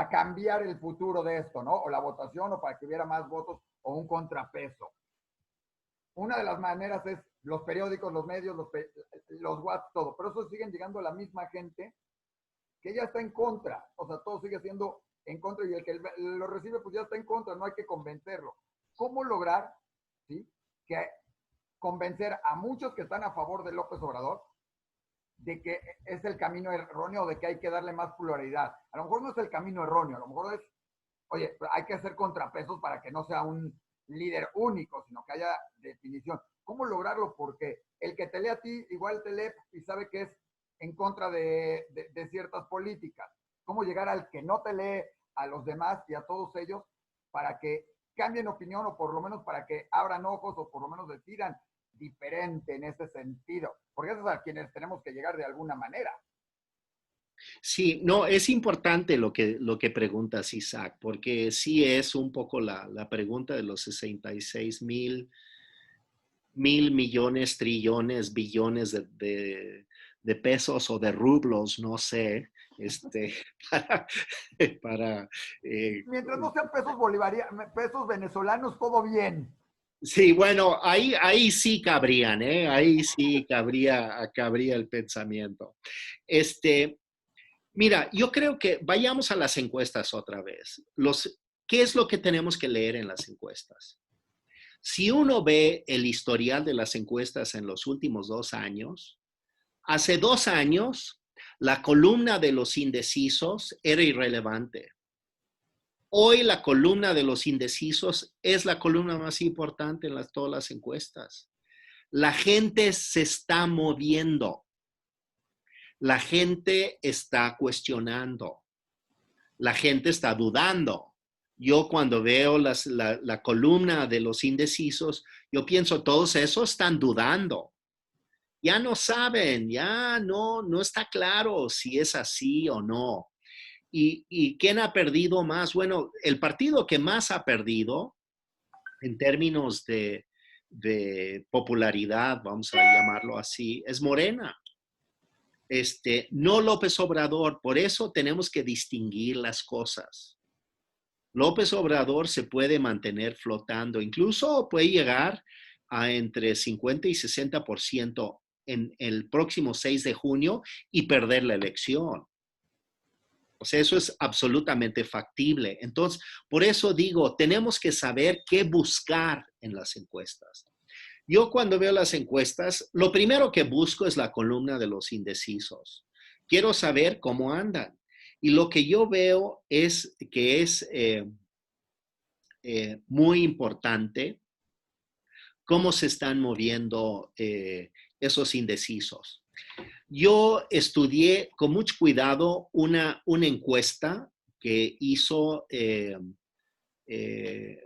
cambiar el futuro de esto, ¿no? O la votación, o para que hubiera más votos, o un contrapeso. Una de las maneras es los periódicos, los medios, los WhatsApp, todo. Pero eso siguen llegando a la misma gente que ya está en contra. O sea, todo sigue siendo en contra y el que lo recibe pues ya está en contra, no hay que convencerlo. ¿Cómo lograr, ¿sí?, que convencer a muchos que están a favor de López Obrador de que es el camino erróneo, de que hay que darle más pluralidad? A lo mejor no es el camino erróneo, a lo mejor es, oye, hay que hacer contrapesos para que no sea un líder único, sino que haya definición. ¿Cómo lograrlo? Porque el que te lee a ti, igual te lee y sabe que es en contra de ciertas políticas. ¿Cómo llegar al que no te lee, a los demás y a todos ellos, para que cambien opinión, o por lo menos para que abran ojos, o por lo menos decidan diferente en ese sentido? Porque eso es a quienes tenemos que llegar de alguna manera. Sí, no, es importante lo que preguntas, Isaac, porque sí es un poco la pregunta de los 66 mil millones, trillones, billones de pesos o de rublos, no sé, Mientras no sean pesos bolivarianos, pesos venezolanos, todo bien. Sí, bueno, ahí sí cabrían, ¿eh? Ahí sí cabría el pensamiento. Mira, yo creo que vayamos a las encuestas otra vez. ¿Qué es lo que tenemos que leer en las encuestas? Si uno ve el historial de las encuestas en los últimos 2 años, hace 2 años la columna de los indecisos era irrelevante. Hoy la columna de los indecisos es la columna más importante en todas las encuestas. La gente se está moviendo. la gente está cuestionando, la gente está dudando. Yo cuando veo la columna de los indecisos, yo pienso, todos esos están dudando. Ya no saben, ya no está claro si es así o no. ¿Y quién ha perdido más? Bueno, el partido que más ha perdido en términos de popularidad, vamos a llamarlo así, es Morena. No López Obrador. Por eso tenemos que distinguir las cosas. López Obrador se puede mantener flotando, incluso puede llegar a entre 50 y 60% en el próximo 6 de junio y perder la elección. O sea, eso es absolutamente factible. Entonces, por eso digo, tenemos que saber qué buscar en las encuestas. Yo cuando veo las encuestas, lo primero que busco es la columna de los indecisos. Quiero saber cómo andan. Y lo que yo veo es que es muy importante cómo se están moviendo esos indecisos. Yo estudié con mucho cuidado una encuesta que hizo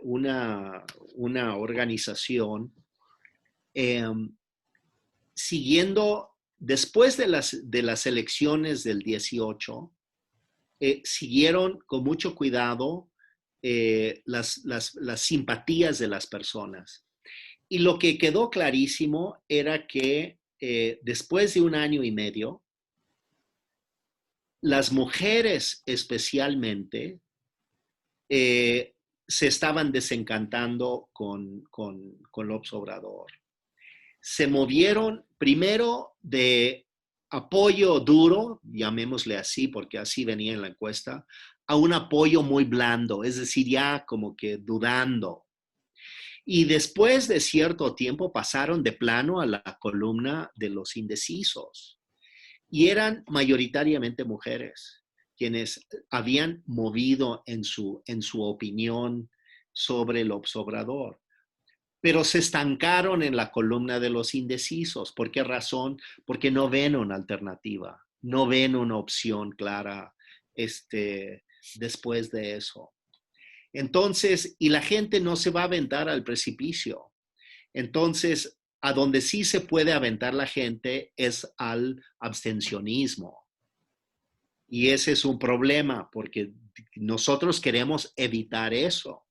una organización siguiendo, después de las elecciones del 18, siguieron con mucho cuidado las simpatías de las personas. Y lo que quedó clarísimo era que después de 1 año y medio, las mujeres especialmente se estaban desencantando con López Obrador. Se movieron primero de apoyo duro, llamémosle así, porque así venía en la encuesta, a un apoyo muy blando, es decir, ya como que dudando. Y después de cierto tiempo pasaron de plano a la columna de los indecisos. Y eran mayoritariamente mujeres quienes habían movido en su opinión sobre el Obrador. Pero se estancaron en la columna de los indecisos. ¿Por qué razón? Porque no ven una alternativa, no ven una opción clara después de eso. Entonces, y la gente no se va a aventar al precipicio. Entonces, a donde sí se puede aventar la gente es al abstencionismo. Y ese es un problema porque nosotros queremos evitar eso.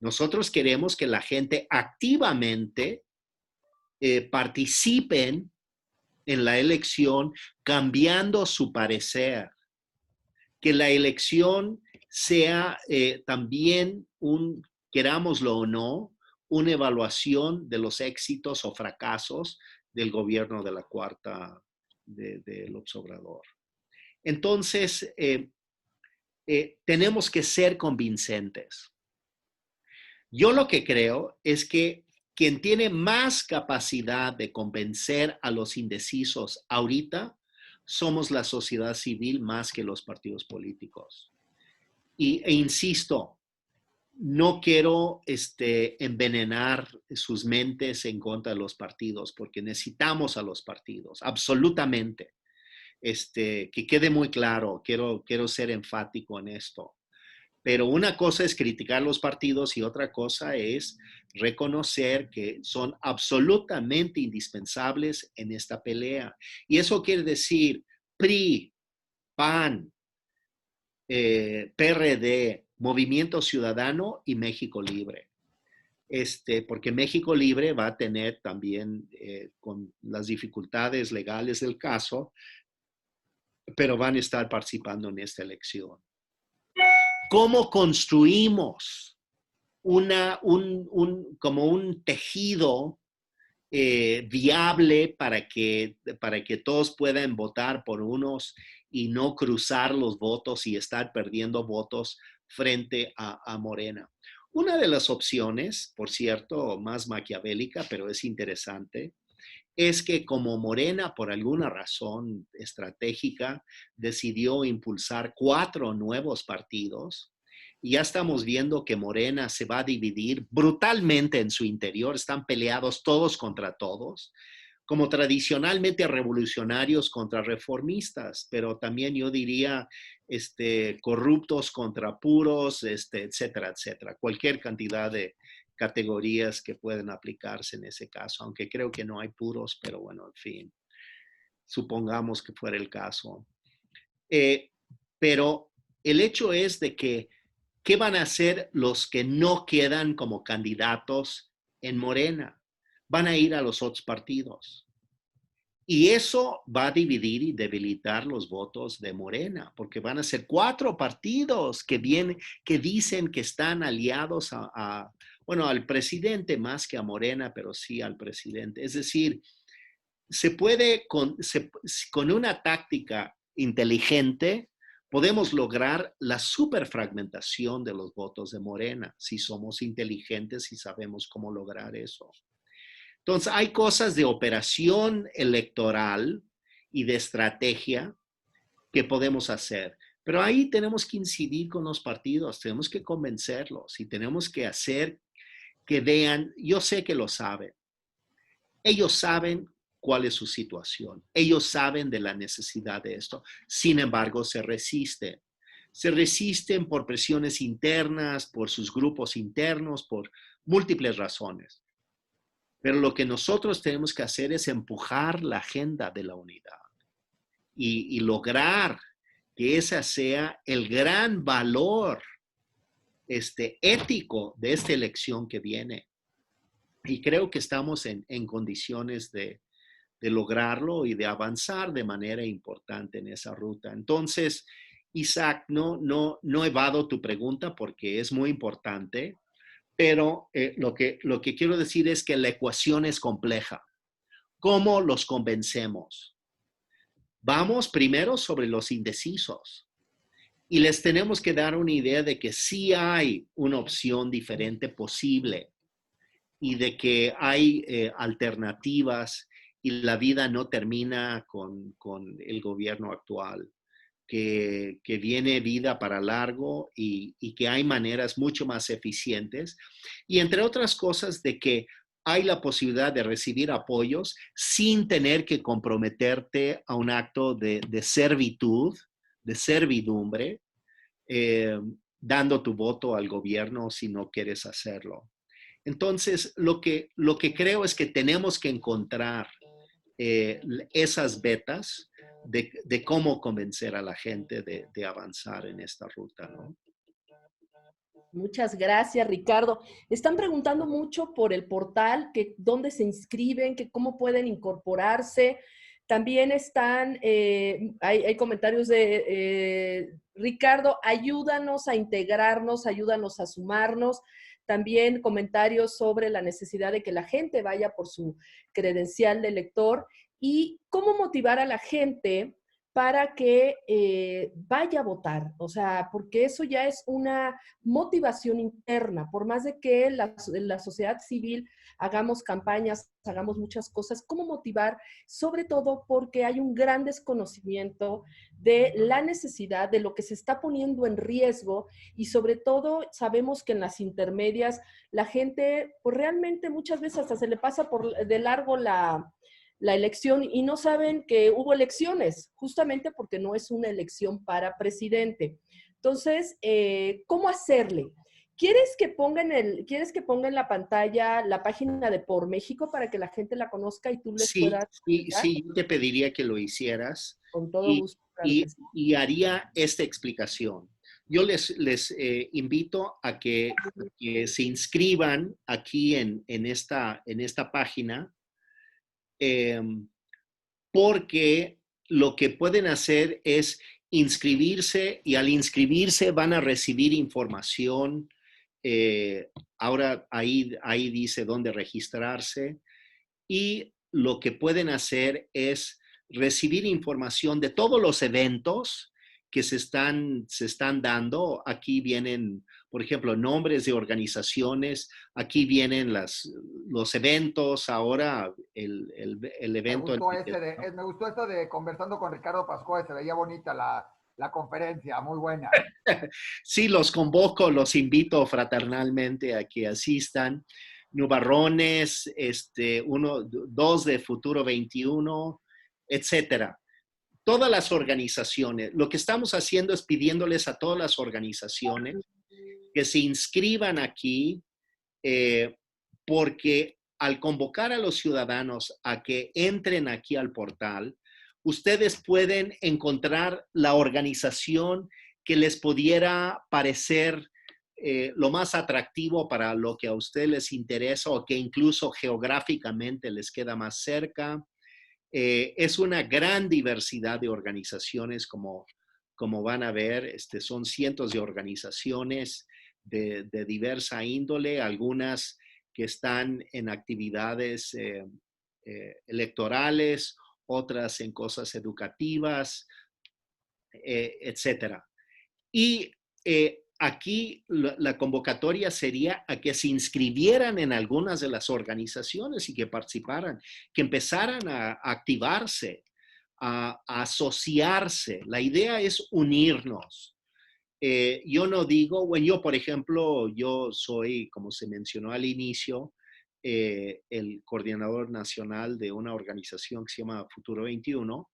Nosotros queremos que la gente activamente participen en la elección cambiando su parecer. Que la elección sea también querámoslo o no, una evaluación de los éxitos o fracasos del gobierno de la cuarta de López Obrador. Entonces, tenemos que ser convincentes. Yo lo que creo es que quien tiene más capacidad de convencer a los indecisos ahorita somos la sociedad civil más que los partidos políticos. E insisto, no quiero envenenar sus mentes en contra de los partidos, porque necesitamos a los partidos, absolutamente. Que quede muy claro, quiero ser enfático en esto. Pero una cosa es criticar los partidos y otra cosa es reconocer que son absolutamente indispensables en esta pelea. Y eso quiere decir PRI, PAN, PRD, Movimiento Ciudadano y México Libre. Porque México Libre va a tener también, con las dificultades legales del caso, pero van a estar participando en esta elección. ¿Cómo construimos como un tejido viable para que todos puedan votar por unos y no cruzar los votos y estar perdiendo votos frente a Morena? Una de las opciones, por cierto, más maquiavélica, pero es interesante, es que como Morena, por alguna razón estratégica, decidió impulsar 4 nuevos partidos, y ya estamos viendo que Morena se va a dividir brutalmente en su interior, están peleados todos contra todos. como tradicionalmente revolucionarios contra reformistas, pero también yo diría corruptos contra puros, etcétera, etcétera. Cualquier cantidad de categorías que pueden aplicarse en ese caso, aunque creo que no hay puros, pero bueno, en fin, supongamos que fuera el caso. Pero el hecho es de que, ¿qué van a hacer los que no quedan como candidatos en Morena? Van a ir a los otros partidos. Y eso va a dividir y debilitar los votos de Morena, porque van a ser 4 partidos que dicen que están aliados bueno, al presidente más que a Morena, pero sí al presidente. Es decir, se puede, con una táctica inteligente, podemos lograr la superfragmentación de los votos de Morena, si somos inteligentes y sabemos cómo lograr eso. Entonces, hay cosas de operación electoral y de estrategia que podemos hacer. Pero ahí tenemos que incidir con los partidos, tenemos que convencerlos y tenemos que hacer que vean, yo sé que lo saben, ellos saben cuál es su situación, ellos saben de la necesidad de esto, sin embargo se resisten. Se resisten por presiones internas, por sus grupos internos, por múltiples razones. Pero lo que nosotros tenemos que hacer es empujar la agenda de la unidad y lograr que ese sea el gran valor ético de esta elección que viene. Y creo que estamos en condiciones de lograrlo y de avanzar de manera importante en esa ruta. Entonces, Isaac, no evado tu pregunta porque es muy importante. Pero lo que quiero decir es que la ecuación es compleja. ¿Cómo los convencemos? Vamos primero sobre los indecisos y les tenemos que dar una idea de que sí hay una opción diferente posible y de que hay alternativas y la vida no termina con el gobierno actual. Que viene vida para largo y que hay maneras mucho más eficientes. Y entre otras cosas, de que hay la posibilidad de recibir apoyos sin tener que comprometerte a un acto de servitud, de servidumbre, dando tu voto al gobierno si no quieres hacerlo. Entonces, lo que creo es que tenemos que encontrar esas vetas de cómo convencer a la gente de avanzar en esta ruta, ¿no? Muchas gracias, Ricardo. Están preguntando mucho por el portal, que dónde se inscriben, que cómo pueden incorporarse. También están, hay comentarios de Ricardo, ayúdanos a integrarnos, ayúdanos a sumarnos. También comentarios sobre la necesidad de que la gente vaya por su credencial de elector y cómo motivar a la gente para que vaya a votar. O sea, porque eso ya es una motivación interna. Por más de que la sociedad civil hagamos campañas, hagamos muchas cosas, ¿cómo motivar? Sobre todo porque hay un gran desconocimiento de la necesidad, de lo que se está poniendo en riesgo y sobre todo sabemos que en las intermedias la gente, pues realmente muchas veces hasta se le pasa de largo la elección y no saben que hubo elecciones, justamente porque no es una elección para presidente. Entonces, ¿cómo hacerle? ¿Quieres que ponga en la pantalla la página de Por México para que la gente la conozca y tú les puedas explicar? Sí, yo te pediría que lo hicieras Con todo gusto. Claro que sí. y haría esta explicación. Yo les invito a que se inscriban aquí en esta página, porque lo que pueden hacer es inscribirse y al inscribirse van a recibir información. Ahora ahí dice dónde registrarse y lo que pueden hacer es recibir información de todos los eventos que se están dando. Aquí vienen, por ejemplo, nombres de organizaciones, aquí vienen los eventos, ahora el evento. Me gustó esto de conversando con Ricardo Pascoe, se veía bonita la conferencia, muy buena. Sí, los convoco, los invito fraternalmente a que asistan. Nubarrones, dos de Futuro 21, etcétera. Todas las organizaciones, lo que estamos haciendo es pidiéndoles a todas las organizaciones que se inscriban aquí, porque al convocar a los ciudadanos a que entren aquí al portal, ustedes pueden encontrar la organización que les pudiera parecer lo más atractivo para lo que a ustedes les interesa o que incluso geográficamente les queda más cerca. Es una gran diversidad de organizaciones, como van a ver. Son cientos de organizaciones de diversa índole, algunas que están en actividades electorales, otras en cosas educativas, etcétera. Y aquí la convocatoria sería a que se inscribieran en algunas de las organizaciones y que participaran, que empezaran a activarse, a asociarse. La idea es unirnos. Yo no digo, bueno, yo por ejemplo, yo soy, como se mencionó al inicio, el coordinador nacional de una organización que se llama Futuro 21,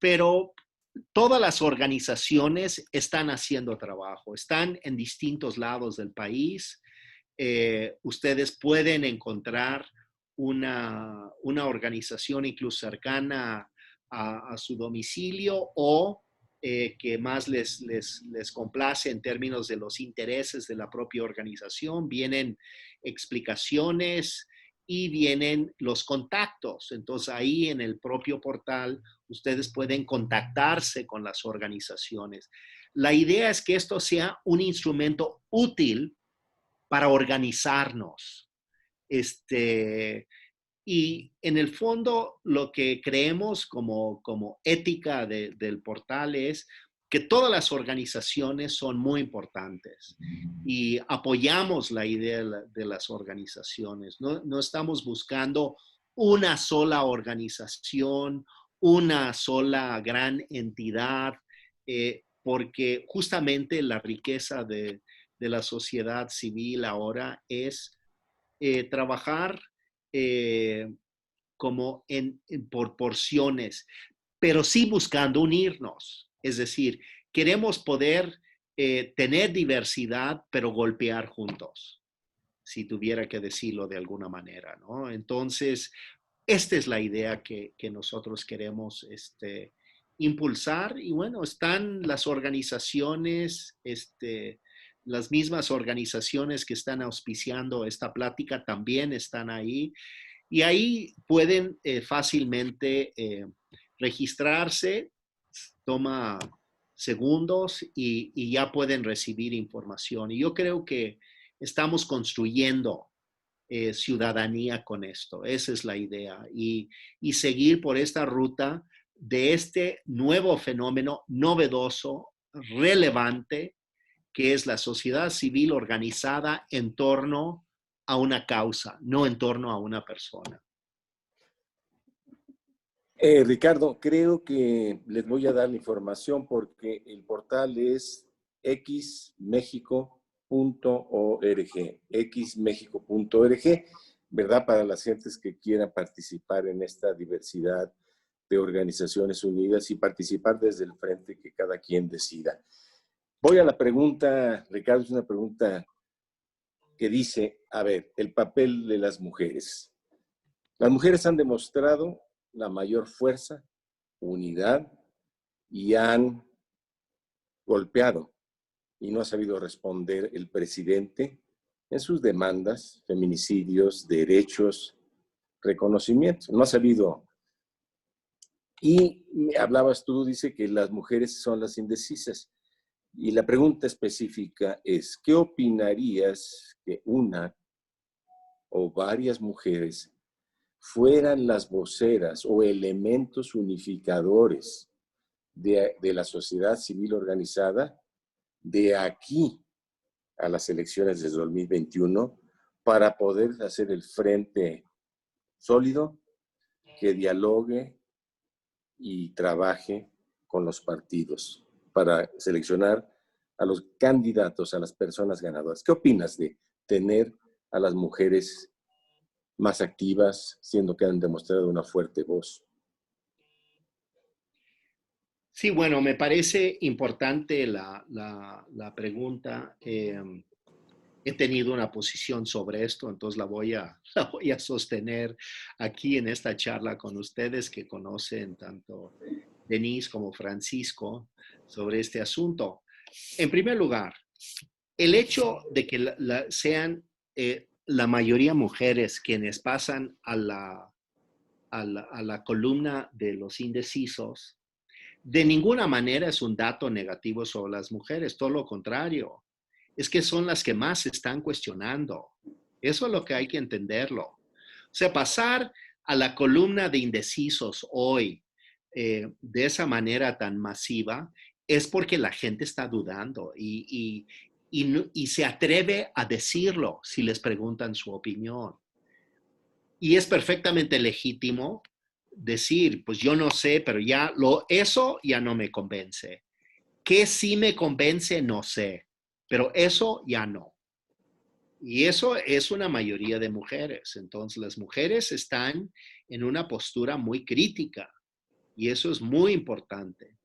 pero todas las organizaciones están haciendo trabajo, están en distintos lados del país. Ustedes pueden encontrar una organización incluso cercana a su domicilio o que más les complace en términos de los intereses de la propia organización. Vienen explicaciones y vienen los contactos. Entonces ahí en el propio portal ustedes pueden contactarse con las organizaciones. La idea es que esto sea un instrumento útil para organizarnos. Y en el fondo lo que creemos como ética del portal es que todas las organizaciones son muy importantes y apoyamos la idea de las organizaciones. No estamos buscando una sola organización, una sola gran entidad, porque justamente la riqueza de la sociedad civil ahora es trabajar como por porciones, pero sí buscando unirnos. Es decir, queremos poder tener diversidad, pero golpear juntos, si tuviera que decirlo de alguna manera, ¿no? Entonces, esta es la idea que nosotros queremos impulsar. Y bueno, están las organizaciones, las mismas organizaciones que están auspiciando esta plática también están ahí. Y ahí pueden fácilmente registrarse, toma segundos y ya pueden recibir información. Y yo creo que estamos construyendo ciudadanía con esto. Esa es la idea. Y seguir por esta ruta de este nuevo fenómeno novedoso, relevante, que es la sociedad civil organizada en torno a una causa, no en torno a una persona. Ricardo, creo que les voy a dar la información porque el portal es xmexico.org, ¿verdad? Para las gentes que quieran participar en esta diversidad de organizaciones unidas y participar desde el frente que cada quien decida. Voy a la pregunta, Ricardo, es una pregunta que dice, a ver, el papel de las mujeres. Las mujeres han demostrado la mayor fuerza, unidad, y han golpeado y no ha sabido responder el presidente en sus demandas, feminicidios, derechos, reconocimientos. No ha sabido. Y hablabas tú, dice que las mujeres son las indecisas. Y la pregunta específica es, ¿qué opinarías que una o varias mujeres fueran las voceras o elementos unificadores de la sociedad civil organizada de aquí a las elecciones de 2021 para poder hacer el frente sólido que dialogue y trabaje con los partidos para seleccionar a los candidatos, a las personas ganadoras? ¿Qué opinas de tener a las mujeres más activas, siendo que han demostrado una fuerte voz. Sí, bueno, me parece importante la pregunta. He tenido una posición sobre esto, entonces la voy a sostener aquí en esta charla con ustedes que conocen tanto Denise como Francisco sobre este asunto. En primer lugar, el hecho de que sean la mayoría mujeres quienes pasan a la columna de los indecisos, de ninguna manera es un dato negativo sobre las mujeres, todo lo contrario. Es que son las que más se están cuestionando. Eso es lo que hay que entenderlo. O sea, pasar a la columna de indecisos hoy de esa manera tan masiva es porque la gente está dudando y se atreve a decirlo si les preguntan su opinión. Y es perfectamente legítimo decir, pues yo no sé, pero eso ya no me convence. ¿Qué sí me convence? No sé, pero eso ya no. Y eso es una mayoría de mujeres. Entonces las mujeres están en una postura muy crítica y eso es muy importante.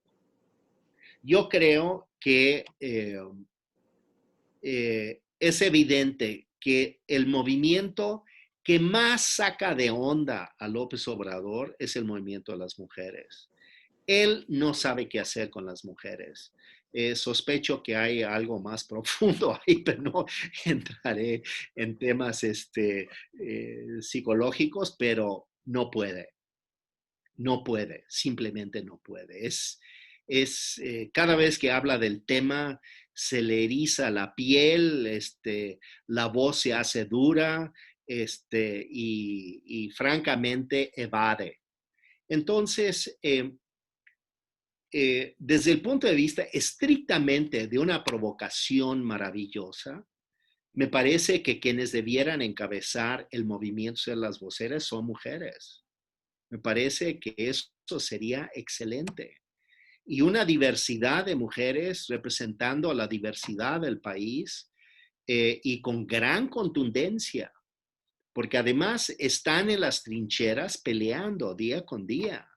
Yo creo que es evidente que el movimiento que más saca de onda a López Obrador es el movimiento de las mujeres. Él no sabe qué hacer con las mujeres. Sospecho que hay algo más profundo ahí, pero no entraré en temas psicológicos, pero no puede. No puede, simplemente no puede. Cada vez que habla del tema, se le eriza la piel, la voz se hace dura y francamente evade. Entonces, desde el punto de vista estrictamente de una provocación maravillosa, me parece que quienes debieran encabezar el movimiento de las voceras son mujeres. Me parece que eso sería excelente. Y una diversidad de mujeres representando a la diversidad del país y con gran contundencia, porque además están en las trincheras peleando día con día.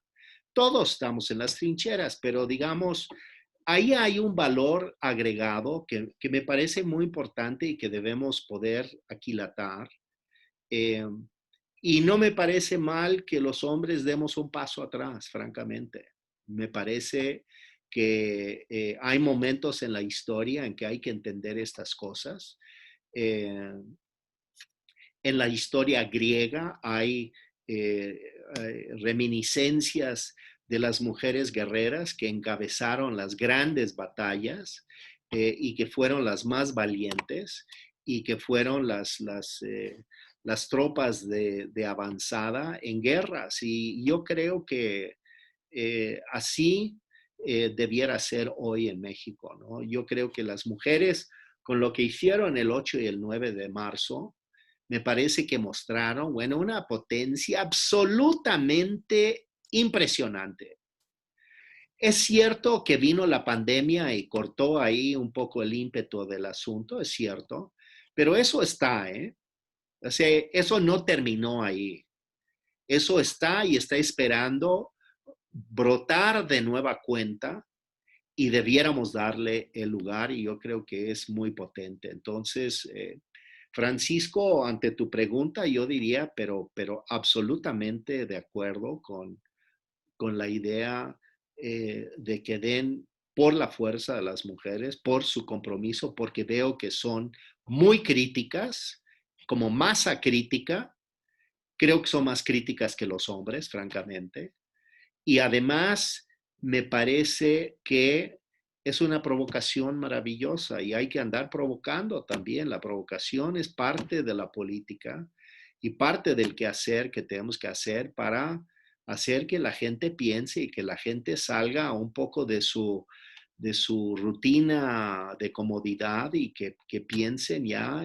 Todos estamos en las trincheras, pero digamos, ahí hay un valor agregado que me parece muy importante y que debemos poder aquilatar. Eh, y no me parece mal que los hombres demos un paso atrás, francamente. Me parece que hay momentos en la historia en que hay que entender estas cosas. Eh, en la historia griega hay reminiscencias de las mujeres guerreras que encabezaron las grandes batallas y que fueron las más valientes y que fueron las tropas de avanzada en guerras. Y yo creo que así debiera ser hoy en México, ¿no? Yo creo que las mujeres, con lo que hicieron el 8 y el 9 de marzo, me parece que mostraron, bueno, una potencia absolutamente impresionante. Es cierto que vino la pandemia y cortó ahí un poco el ímpetu del asunto, es cierto, pero eso está, ¿eh? O sea, eso no terminó ahí. Eso está y está esperando brotar de nueva cuenta y debiéramos darle el lugar y yo creo que es muy potente. Entonces, Francisco, ante tu pregunta, yo diría, pero absolutamente de acuerdo con la idea de que den por la fuerza a las mujeres, por su compromiso, porque veo que son muy críticas, como masa crítica, creo que son más críticas que los hombres, francamente, y además me parece que es una provocación maravillosa y hay que andar provocando también. La provocación es parte de la política y parte del quehacer que tenemos que hacer para hacer que la gente piense y que la gente salga un poco de su rutina de comodidad y que piensen ya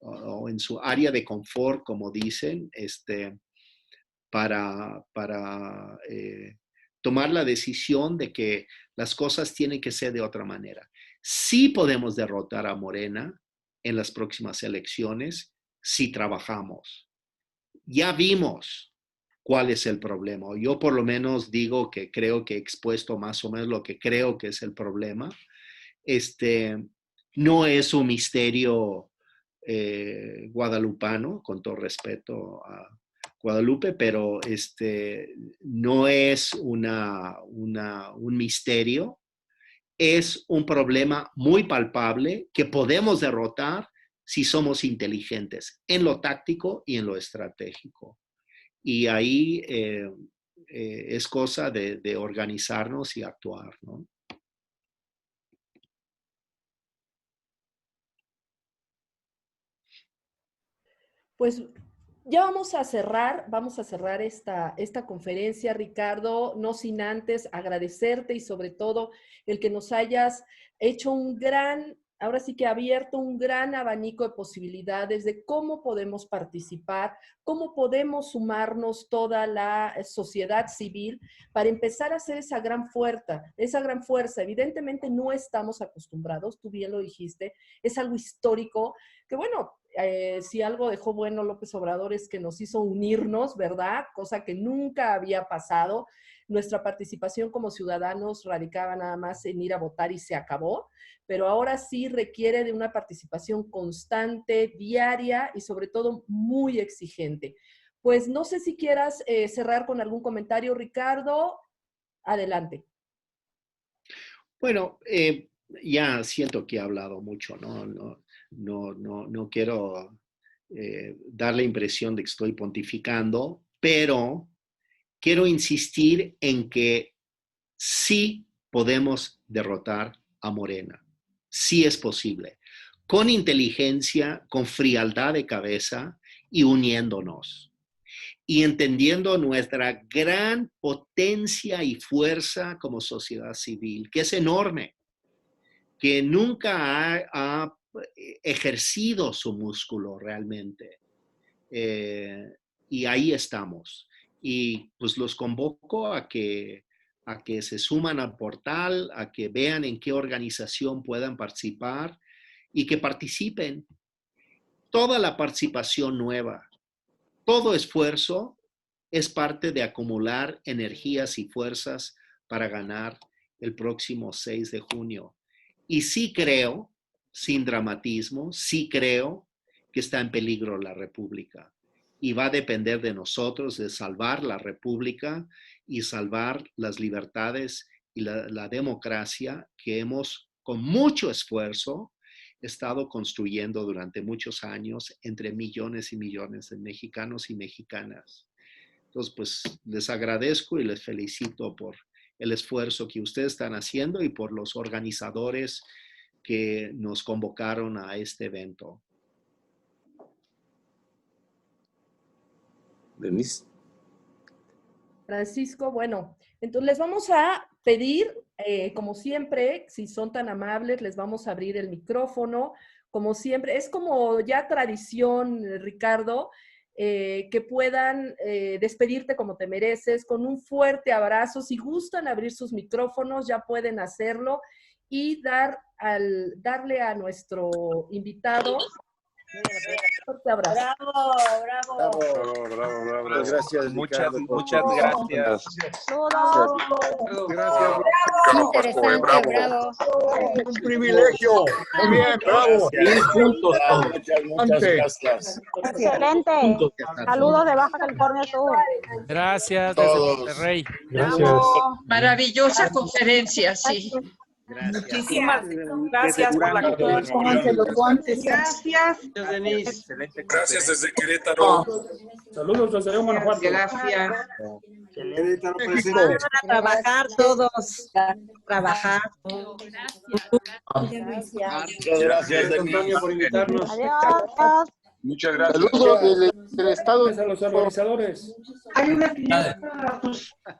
o en su área de confort, como dicen, para tomar la decisión de que las cosas tienen que ser de otra manera. Sí podemos derrotar a Morena en las próximas elecciones si trabajamos. ya vimos cuál es el problema. Yo por lo menos digo que creo que he expuesto más o menos lo que creo que es el problema. No es un misterio guadalupano, con todo respeto a Guadalupe, pero no es un misterio. Es un problema muy palpable que podemos derrotar si somos inteligentes en lo táctico y en lo estratégico. Y ahí es cosa de organizarnos y actuar, ¿no? Pues ya vamos a cerrar esta conferencia, Ricardo, no sin antes agradecerte y sobre todo el que nos hayas hecho ahora sí que abierto un gran abanico de posibilidades de cómo podemos participar, cómo podemos sumarnos toda la sociedad civil para empezar a hacer esa gran fuerza. Evidentemente no estamos acostumbrados, tú bien lo dijiste, es algo histórico que bueno, si algo dejó bueno López Obrador es que nos hizo unirnos, ¿verdad? Cosa que nunca había pasado. Nuestra participación como ciudadanos radicaba nada más en ir a votar y se acabó, pero ahora sí requiere de una participación constante, diaria y sobre todo muy exigente. Pues no sé si quieras cerrar con algún comentario, Ricardo. Adelante. Bueno, ya siento que he hablado mucho, ¿no? No quiero dar la impresión de que estoy pontificando, pero quiero insistir en que sí podemos derrotar a Morena. Sí es posible. Con inteligencia, con frialdad de cabeza y uniéndonos. Y entendiendo nuestra gran potencia y fuerza como sociedad civil, que es enorme, que nunca ha ejercido su músculo realmente. Y ahí estamos. Y pues los convoco a que se suman al portal, a que vean en qué organización puedan participar y que participen. Toda la participación nueva, todo esfuerzo es parte de acumular energías y fuerzas para ganar el próximo 6 de junio. Y sí creo, sin dramatismo, sí creo que está en peligro la República. Y va a depender de nosotros de salvar la República y salvar las libertades y la democracia que hemos, con mucho esfuerzo, estado construyendo durante muchos años entre millones y millones de mexicanos y mexicanas. Entonces, pues les agradezco y les felicito por el esfuerzo que ustedes están haciendo y por los organizadores que nos convocaron a este evento. Denise. Francisco, bueno, entonces les vamos a pedir, como siempre, si son tan amables, les vamos a abrir el micrófono. Como siempre, es como ya tradición, Ricardo, que puedan despedirte como te mereces, con un fuerte abrazo. Si gustan abrir sus micrófonos, ya pueden hacerlo y darle a nuestro invitado un fuerte abrazo. Bravo. Gracias, Ricardo. Muchas gracias. Gracias. Muy interesante, bravo. Un privilegio. Muy bien, bravo. Ir juntos. Muchas gracias. Excelente. Saludos de Baja California Sur. Gracias, desde Monterrey. Gracias. Maravillosa conferencia, sí. Gracias. Muchísimas gracias por la conferencia. Gracias. Gracias desde Querétaro. Saludos desde Guanajuato. Gracias. Querétaro presente. A trabajar todos. Trabajar. Muchas gracias, Antonio, por invitarnos. Adiós. Muchas gracias. Saludos del estado. A los organizadores. Hay una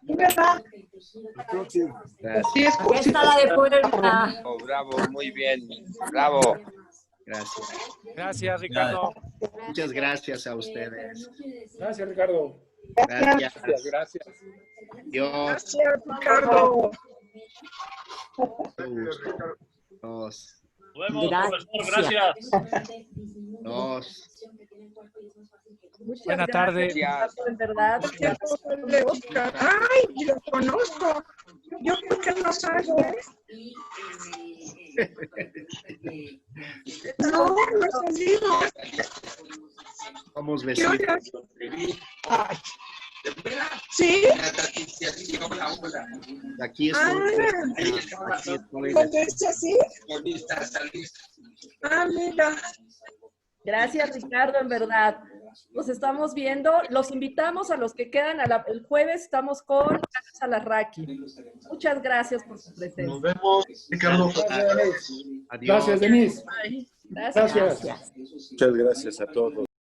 ¿verdad? Sí, Esta la de Puebla. Bravo, muy bien. Bravo. Gracias. Gracias, Ricardo. Muchas gracias a ustedes. Gracias, Ricardo. Gracias. Gracias. Dios. Gracias, Ricardo. Dos. Nos vemos, profesor. Gracias. Dos. Muchas Buena gracias, tarde. Ricardo, en verdad. Ay, lo conozco. Yo creo que no sabes. No, no he salido. Somos ¿Qué vecinos. hora? Ay. ¿Sí? Aquí estoy. Aquí estoy. ¿Dónde es así? Ah, mira. Gracias, Ricardo, en verdad. Nos estamos viendo. Los invitamos a los que quedan el jueves. Estamos con Carlos Alarraqui. Muchas gracias por su presencia. Nos vemos, Ricardo. Gracias, Denise. Adiós. Gracias, Denise. Gracias. Gracias. Muchas gracias a todos.